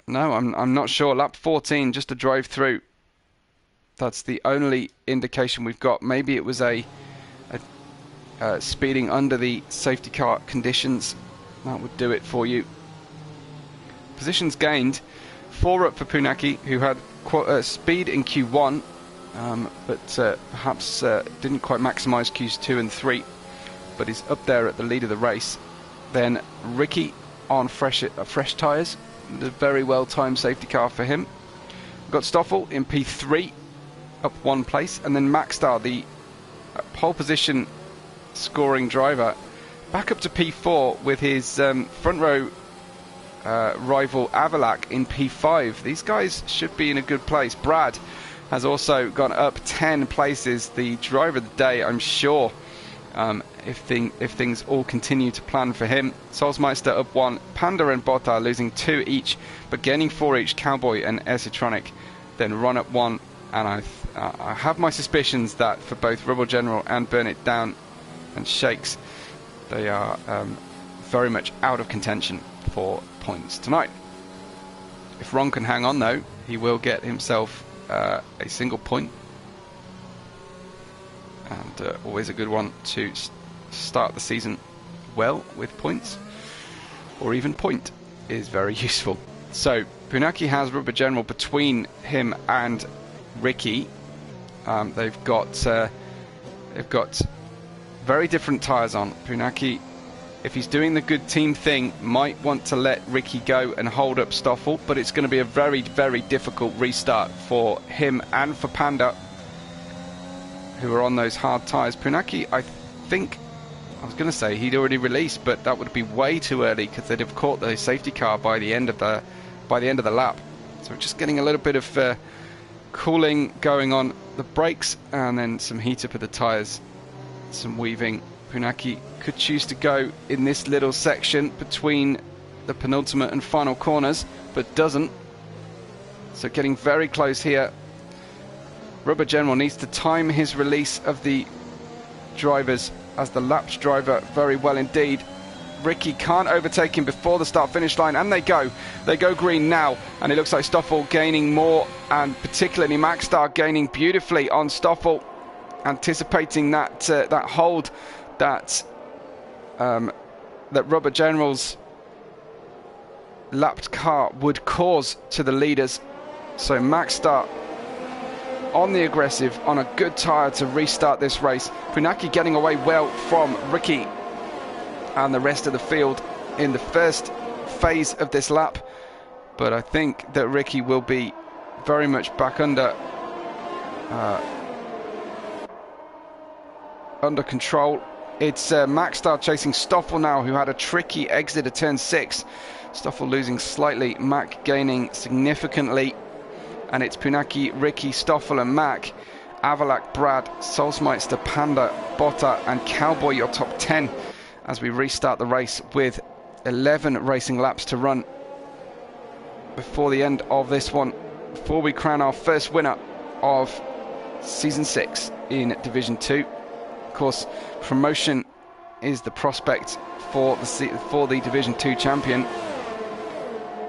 [SPEAKER 1] No, I'm not sure. Lap 14, just a drive through. That's the only indication we've got. Maybe it was a speeding under the safety car conditions. That would do it for you. Positions gained. 4 up for Punaki, who had speed in Q1, but perhaps didn't quite maximise Qs 2 and 3, but he's up there at the lead of the race. Then Ricky on fresh tyres. A very well timed safety car for him. We've got Stoffel in P3, up 1 place, and then Maxstar, the pole position scoring driver, back up to P4 with his front row rival Avalak in P5. These guys should be in a good place. Brad has also gone up 10 places, the driver of the day, I'm sure, if things all continue to plan for him. Solsmeister up 1, Panda and Botta losing 2 each, but gaining 4 each, Cowboy and Esitronic. Then Ron up 1, and I have my suspicions that for both Rubble General and Burn It Down and Shakes, they are very much out of contention for points tonight. If Ron can hang on though, he will get himself a single point, and always a good one to start the season well with points, or even point is very useful. So Punaki has Rubber General between him and Ricky. They've got very different tyres on. Punaki, if he's doing the good team thing, might want to let Ricky go and hold up Stoffel, but it's going to be a very, very difficult restart for him and for Panda, who are on those hard tyres. Punaki, I think, I was going to say he'd already released, but that would be way too early because they'd have caught the safety car by the end of the lap. So just getting a little bit of cooling going on the brakes, and then some heat up of the tyres, some weaving. Funaki could choose to go in this little section between the penultimate and final corners, but doesn't. So getting very close here. Rubber General needs to time his release of the drivers as the lapped driver very well indeed. Ricky can't overtake him before the start-finish line, and they go green now, and it looks like Stoffel gaining more, and particularly Maxstar gaining beautifully on Stoffel, anticipating that that hold that that Rubber General's lapped car would cause to the leaders. So Maxstar on the aggressive, on a good tyre to restart this race. Funaki getting away well from Ricky and the rest of the field in the first phase of this lap, but I think that Ricky will be very much back under control. It's Maxstar chasing Stoffel now, who had a tricky exit at turn 6. Stoffel losing slightly, Mack gaining significantly, and it's Funaki, Ricky, Stoffel and Mack. Avalak, Brad, Solsmeister, Panda, Botta and Cowboy, your top 10 as we restart the race with 11 racing laps to run before the end of this one, before we crown our first winner of Season 6 in Division 2. Of course, promotion is the prospect for the Division 2 champion.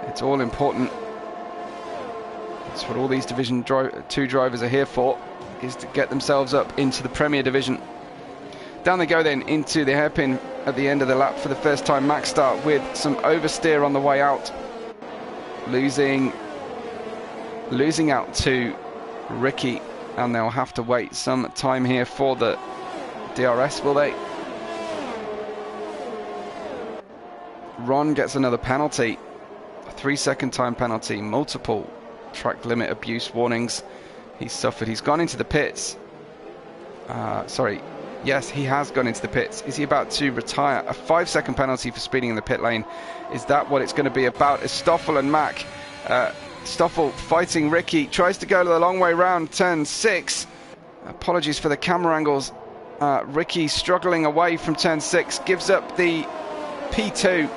[SPEAKER 1] It's all important. That's what all these Division 2 drivers are here for, is to get themselves up into the Premier Division. Down they go then into the hairpin at the end of the lap for the first time. Maxstar with some oversteer on the way out, losing out to Ricky, and they'll have to wait some time here for the DRS, will they? Ron gets another penalty, a 3-second time penalty, multiple track limit abuse warnings he's suffered. He's gone into the pits. Yes, he has gone into the pits. Is he about to retire? A 5-second penalty for speeding in the pit lane. Is that what it's going to be about? Is Stoffel and Mack, Stoffel fighting Ricky, tries to go the long way round turn 6. Apologies for the camera angles. Ricky struggling away from turn 6, gives up the P2.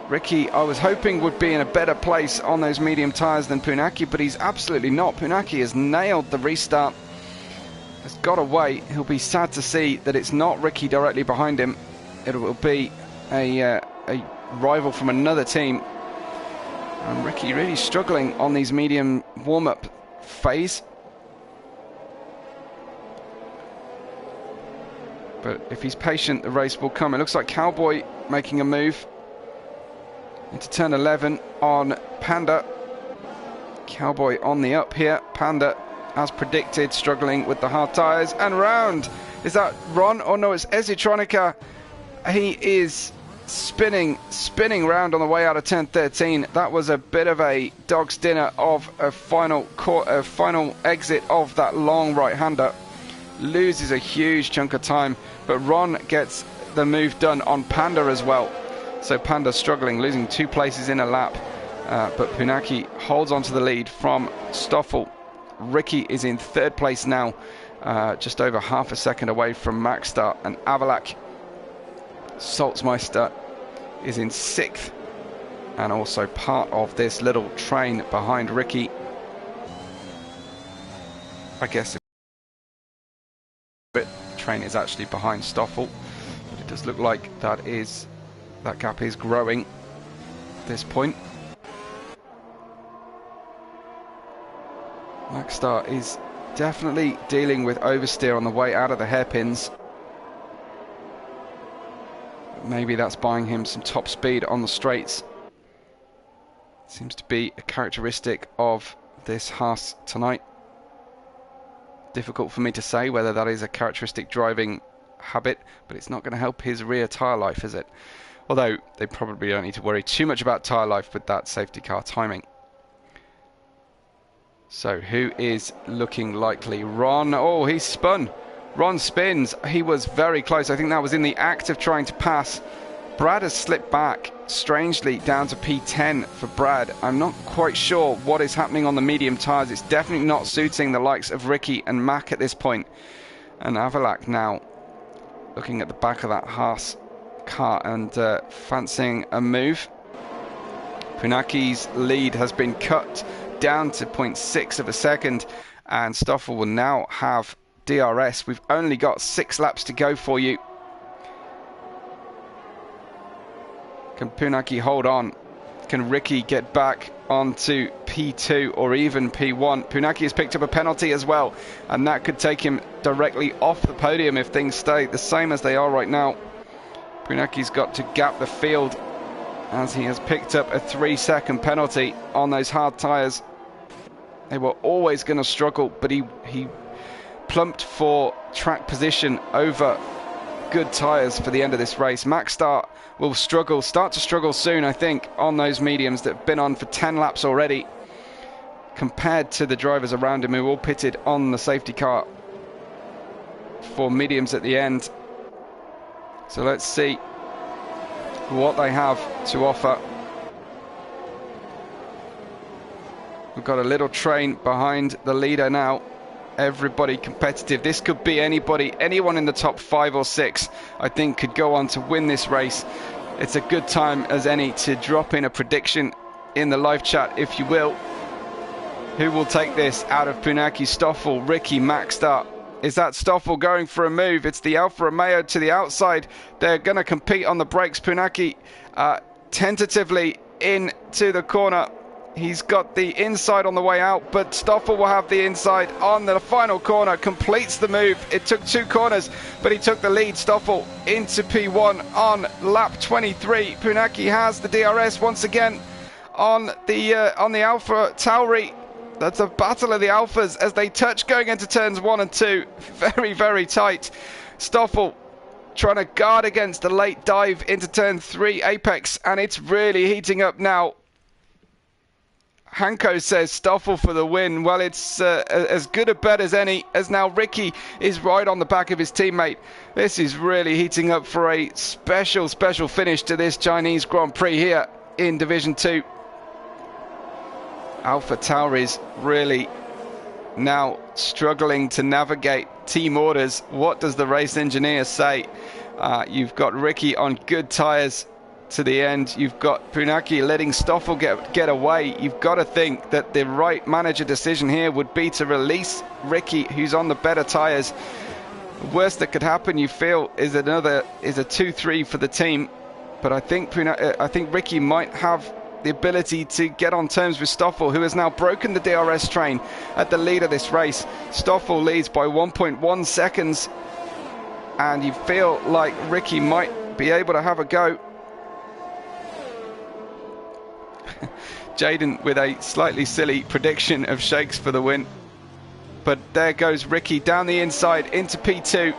[SPEAKER 1] Ricky, I was hoping, would be in a better place on those medium tyres than Funaki, but he's absolutely not. Funaki has nailed the restart, has got away. He'll be sad to see that it's not Ricky directly behind him. It will be a rival from another team. And Ricky really struggling on these medium warm-up phase. But if he's patient, the race will come. It looks like Cowboy making a move into turn 11 on Panda. Cowboy on the up here. Panda, as predicted, struggling with the hard tyres. And round. Is that Ron? Oh no, it's Ezitronica. He is spinning round on the way out of turn 13. That was a bit of a dog's dinner of a final exit of that long right-hander. Loses a huge chunk of time, but Ron gets the move done on Panda as well. So Panda struggling, losing 2 places in a lap, but Funaki holds on to the lead from Stoffel. Ricky is in 3rd place now, just over half a second away from Maxstar, and Avalak Salzmeister is in 6th, and also part of this little train behind Ricky. I guess the train is actually behind Stoffel, but it does look like that gap is growing at this point. Maxstar is definitely dealing with oversteer on the way out of the hairpins. Maybe that's buying him some top speed on the straights. Seems to be a characteristic of this Haas tonight. Difficult for me to say whether that is a characteristic driving habit, but it's not going to help his rear tyre life, is it? Although they probably don't need to worry too much about tyre life with that safety car timing. So who is looking likely? Ron. Oh, he's spun. Ron spins. He was very close. I think that was in the act of trying to pass. Brad has slipped back, strangely, down to P10 for Brad. I'm not quite sure what is happening on the medium tyres. It's definitely not suiting the likes of Ricky and Mac at this point. And Avalak now looking at the back of that Haas car and fancying a move. Punaki's lead has been cut down to 0.6 of a second, and Stoffel will now have DRS. We've only got 6 laps to go for you. Can Punaki hold on? Can Ricky get back onto P2 or even P1? Punaki has picked up a penalty as well, and that could take him directly off the podium if things stay the same as they are right now. Punaki's got to gap the field as he has picked up a 3-second penalty on those hard tyres. They were always going to struggle, but he plumped for track position over good tyres for the end of this race. Max start will start to struggle soon, I think, on those mediums that have been on for 10 laps already, compared to the drivers around him who all pitted on the safety car for mediums at the end. So let's see what they have to offer. We've got a little train behind the leader now. Everybody competitive. This could be anybody, anyone in the top 5 or 6, I think, could go on to win this race. It's a good time as any to drop in a prediction in the live chat, if you will. Who will take this out of Punaki, Stoffel, Ricky, Max start? Is that Stoffel going for a move? It's the Alfa Romeo to the outside. They're going to compete on the brakes. Punaki tentatively into the corner. He's got the inside on the way out, but Stoffel will have the inside on the final corner, completes the move. It took 2 corners, but he took the lead. Stoffel into P1 on lap 23. Punaki has the DRS once again on the Alfa Tauri. That's a battle of the Alphas as they touch going into turns 1 and 2. Very, very tight. Stoffel trying to guard against the late dive into turn 3 apex, and it's really heating up now. Hanko says Stoffel for the win. Well, it's as good a bet as any, as now Ricky is right on the back of his teammate. This is really heating up for a special finish to this Chinese Grand Prix here in Division 2. Alfa Tauri's really now struggling to navigate team orders. What does the race engineer say? You've got Ricky on good tyres to the end. You've got Punaki letting Stoffel get away. You've got to think that the right manager decision here would be to release Ricky, who's on the better tyres. The worst that could happen, you feel, is a 2-3 for the team. But I think Ricky might have the ability to get on terms with Stoffel, who has now broken the DRS train at the lead of this race. Stoffel leads by 1.1 seconds, and you feel like Ricky might be able to have a go. Jaden with a slightly silly prediction of Shakes for the win. But there goes Ricky down the inside into P2,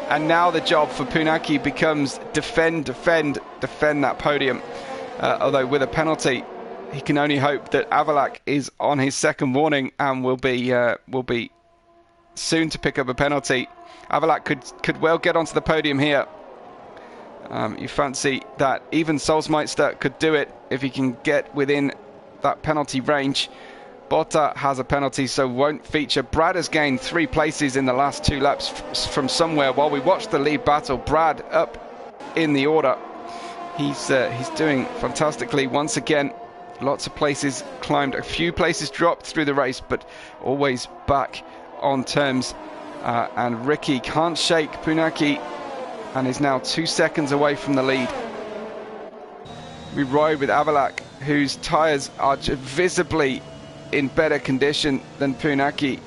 [SPEAKER 1] and now the job for Punaki becomes defend that podium. Although with a penalty, he can only hope that Avalak is on his second warning and will be soon to pick up a penalty. Avalak could well get onto the podium here. You fancy that even Solsmeister could do it if he can get within that penalty range. Botta has a penalty, so won't feature. Brad has gained 3 places in the last 2 laps from somewhere. While we watch the lead battle, Brad up in the order. He's doing fantastically once again. Lots of places climbed, a few places dropped through the race, but always back on terms. And Ricky can't shake Punaki and is now 2 seconds away from the lead. We ride with Avalak, whose tyres are visibly in better condition than Punaki.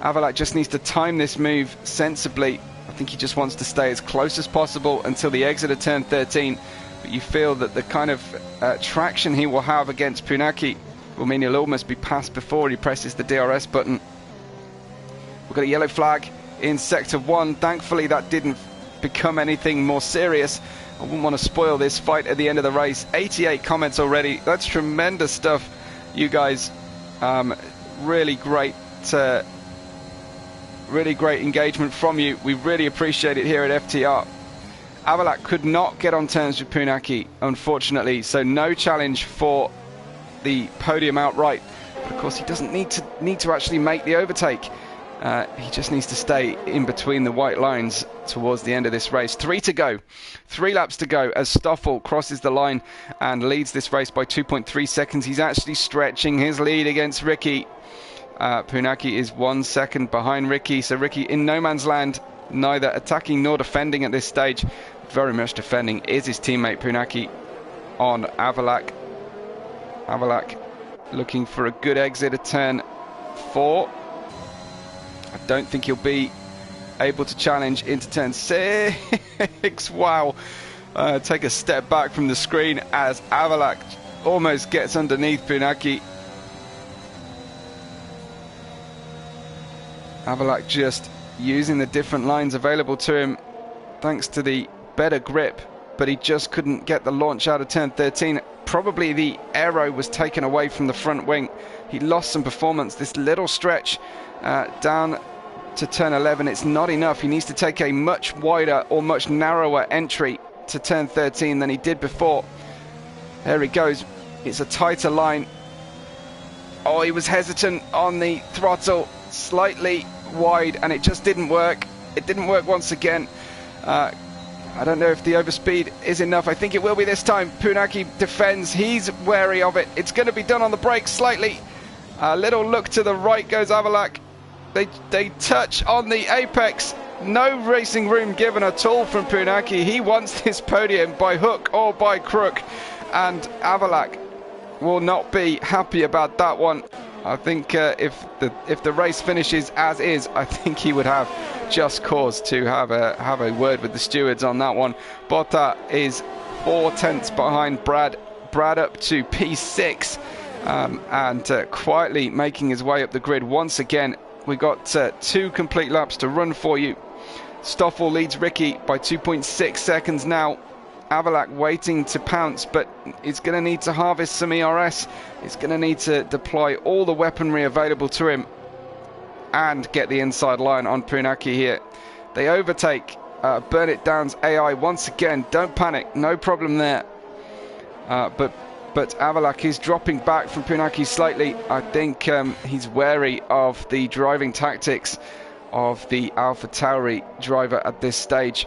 [SPEAKER 1] Avalak just needs to time this move sensibly. I think he just wants to stay as close as possible until the exit of turn 13. But you feel that the kind of traction he will have against Punaki will mean he'll almost be passed before he presses the DRS button. We've got a yellow flag in Sector 1. Thankfully, that didn't become anything more serious. I wouldn't want to spoil this fight at the end of the race. 88 comments already. That's tremendous stuff, you guys. Really great really great engagement from you. We really appreciate it here at FTR. Avalak could not get on terms with Punaki, unfortunately, so no challenge for the podium outright. But of course, he doesn't need to actually make the overtake. He just needs to stay in between the white lines towards the end of this race. 3 to go. 3 laps to go as Stoffel crosses the line and leads this race by 2.3 seconds. He's actually stretching his lead against Ricky. Punaki is 1 second behind Ricky, so Ricky in no man's land, neither attacking nor defending at this stage. Very much defending is his teammate Punaki on Avalak. Avalak looking for a good exit at turn 4. I don't think he'll be able to challenge into turn 6. Wow. Take a step back from the screen as Avalak almost gets underneath Punaki. Avalak just using the different lines available to him thanks to the better grip, but he just couldn't get the launch out of turn 13. Probably the aero was taken away from the front wing. He lost some performance. This little stretch down to turn 11, it's not enough. He needs to take a much wider or much narrower entry to turn 13 than he did before. There he goes. It's a tighter line. Oh, he was hesitant on the throttle, slightly wide, and it just didn't work. It didn't work once again. I don't know if the overspeed is enough. I think it will be this time. Punaki defends. He's wary of it. It's going to be done on the brakes slightly. A little look to the right goes Avalak. They touch on the apex. No racing room given at all from Punaki. He wants this podium by hook or by crook, and Avalak will not be happy about that one. I think if the race finishes as is, I think he would have just cause to have a word with the stewards on that one. Botta is 4 tenths behind Brad. Brad up to P6 and quietly making his way up the grid once again. We got 2 complete laps to run for you. Stoffel leads Ricky by 2.6 seconds now. Avalak waiting to pounce, but he's going to need to harvest some ERS. He's going to need to deploy all the weaponry available to him and get the inside line on Punaki here. They overtake Burn It Down's AI once again. Don't panic, no problem there. But Avalak is dropping back from Punaki slightly. I think he's wary of the driving tactics of the Alpha Tauri driver at this stage.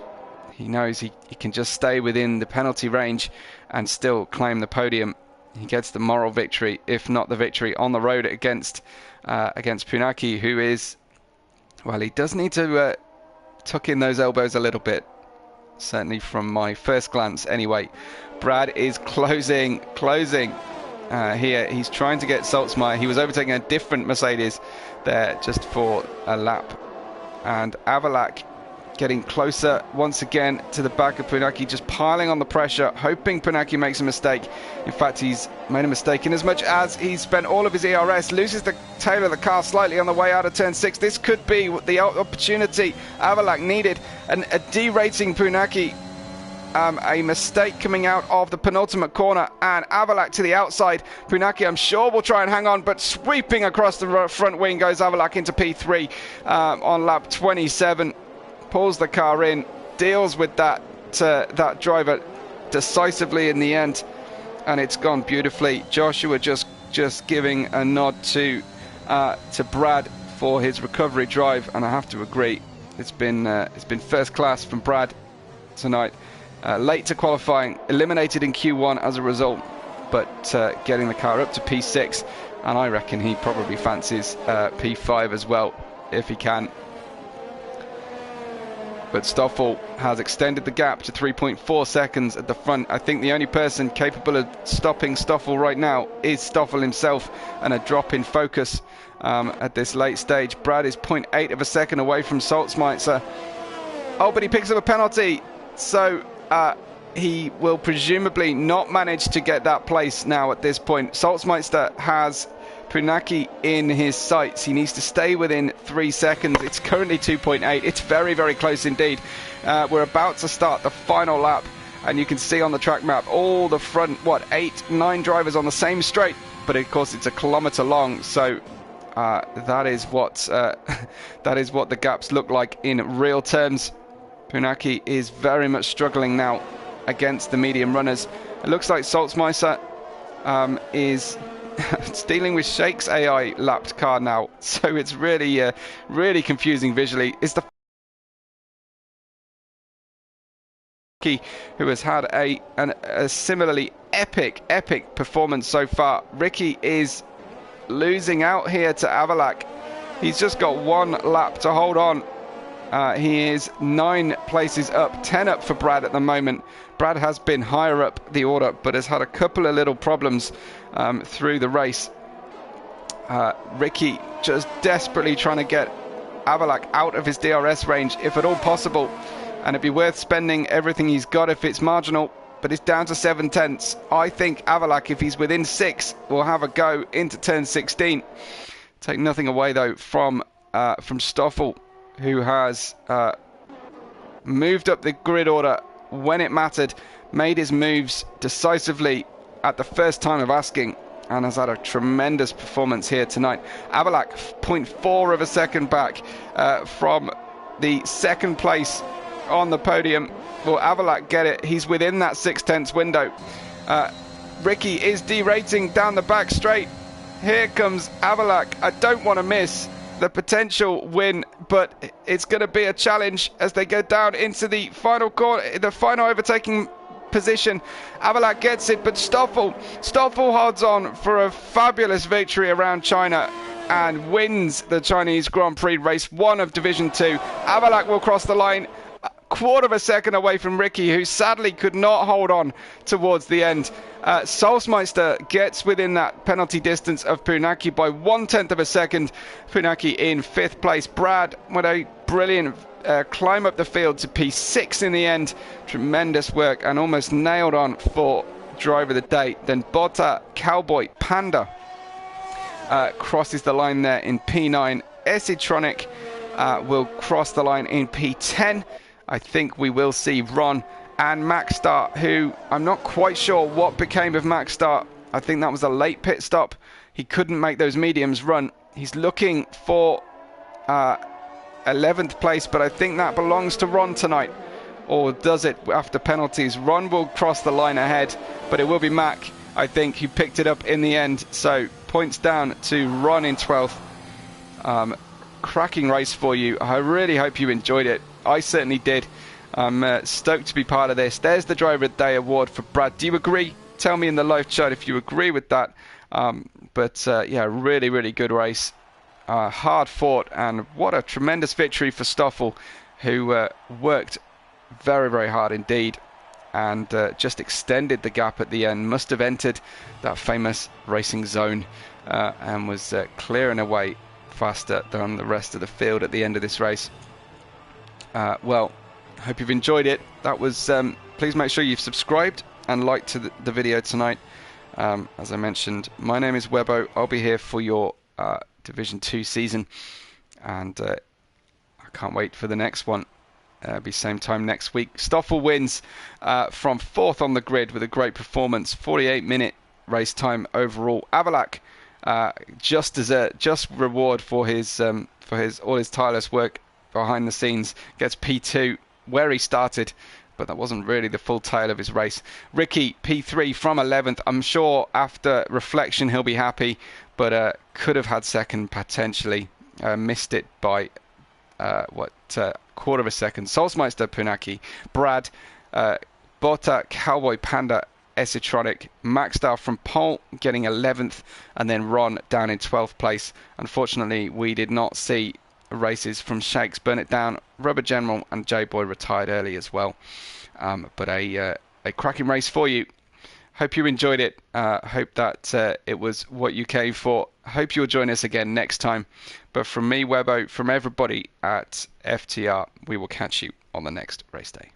[SPEAKER 1] He knows he can just stay within the penalty range and still claim the podium. He gets the moral victory, if not the victory, on the road against Punaki, who is, well, he does need to tuck in those elbows a little bit. Certainly from my first glance anyway. Brad is closing here. He's trying to get Saltzmeyer. He was overtaking a different Mercedes there just for a lap. And Avalak getting closer once again to the back of Punaki, just piling on the pressure, hoping Punaki makes a mistake. In fact, he's made a mistake in as much as he's spent all of his ERS, loses the tail of the car slightly on the way out of turn 6. This could be the opportunity Avalak needed, and a derating Punaki. A mistake coming out of the penultimate corner, and Avalak to the outside. Punaki, I'm sure, will try and hang on, but sweeping across the front wing goes Avalak into P3 on lap 27. Pulls the car in, deals with that driver decisively in the end, and it's gone beautifully. Joshua just giving a nod to Brad for his recovery drive, and I have to agree, it's been first class from Brad tonight. Late to qualifying, eliminated in Q1 as a result, but getting the car up to P6, and I reckon he probably fancies P5 as well if he can. But Stoffel has extended the gap to 3.4 seconds at the front. I think the only person capable of stopping Stoffel right now is Stoffel himself, and a drop in focus at this late stage. Brad is 0.8 of a second away from Saltzmeyer. Oh, but he picks up a penalty, so he will presumably not manage to get that place now at this point. Saltzmeyer has Punaki in his sights. He needs to stay within 3 seconds. It's currently 2.8. It's very, very close indeed. We're about to start the final lap, and you can see on the track map all the front, 8, 9 drivers on the same straight, but of course it's a kilometre long, so That is what that is what the gaps look like in real terms. Punaki is very much struggling now against the medium runners. It looks like Salzmeister is dealing with Shake's AI lapped car now, so it's really really confusing visually. It's the who has had a similarly epic performance so far. Ricky is losing out here to Avalak. He's just got one lap to hold on. He is 9 places up, 10 up for Brad at the moment. Brad has been higher up the order, but has had a couple of little problems through the race. Ricky just desperately trying to get Avalak out of his DRS range, if at all possible. And it'd be worth spending everything he's got if it's marginal, but it's down to 7 tenths. I think Avalak, if he's within 6, will have a go into turn 16. Take nothing away though from Stoffel, who has moved up the grid order when it mattered, made his moves decisively at the first time of asking, and has had a tremendous performance here tonight. Avalak 0.4 of a second back from the second place on the podium. Will Avalak get it? He's within that 6 tenths window. Ricky is derating down the back straight. Here comes Avalak. I don't want to miss the potential win, but it's going to be a challenge as they go down into the final corner, the final overtaking position. Avalak gets it, but Stoffel holds on for a fabulous victory around China and wins the Chinese Grand Prix race 1 of Division 2. Avalak will cross the line, a quarter of a second away from Ricky, who sadly could not hold on towards the end. Salzmeister gets within that penalty distance of Punaki by 1/10 of a second. Punaki in 5th place. Brad with a brilliant climb up the field to P6 in the end. Tremendous work and almost nailed on for driver of the day. Then Bota Cowboy Panda crosses the line there in P9. Esitronic will cross the line in P10. I think we will see Ron and Maxstar, who I'm not quite sure what became of Maxstar. I think that was a late pit stop. He couldn't make those mediums run. He's looking for 11th place, but I think that belongs to Ron tonight. Or does it after penalties? Ron will cross the line ahead, but it will be Mac, I think, who picked it up in the end. So points down to Ron in 12th. Cracking race for you. I really hope you enjoyed it. I certainly did. I'm stoked to be part of this. There's the Driver of the Day award for Brad. Do you agree? Tell me in the live chat if you agree with that. Yeah, really good race. Hard fought, and what a tremendous victory for Stoffel, who worked very hard indeed, and just extended the gap at the end. Must have entered that famous racing zone and was clearing away faster than the rest of the field at the end of this race. Well, hope you've enjoyed it. That was please make sure you've subscribed and liked to the video tonight. As I mentioned, my name is Webbo. I'll be here for your Division 2 season, and I can't wait for the next one. Be same time next week. Stoffel wins from 4th on the grid with a great performance, 48-minute race time overall. Avalak just reward for his all his tireless work behind the scenes, gets P2 where he started, but that wasn't really the full tale of his race. Ricky P3 from 11th. I'm sure after reflection he'll be happy, but could have had second potentially. Missed it by quarter of a second. Salzmeister Punaki, Brad, Bota Cowboy Panda, Esitronic, Maxstar from pole getting 11th, and then Ron down in 12th place. Unfortunately, we did not see races from Shakes, Burn It Down, Rubber General, and J-Boy retired early as well. But a cracking race for you. Hope you enjoyed it. Hope that it was what you came for. Hope you'll join us again next time. But from me, Webbo, from everybody at FTR, we will catch you on the next race day.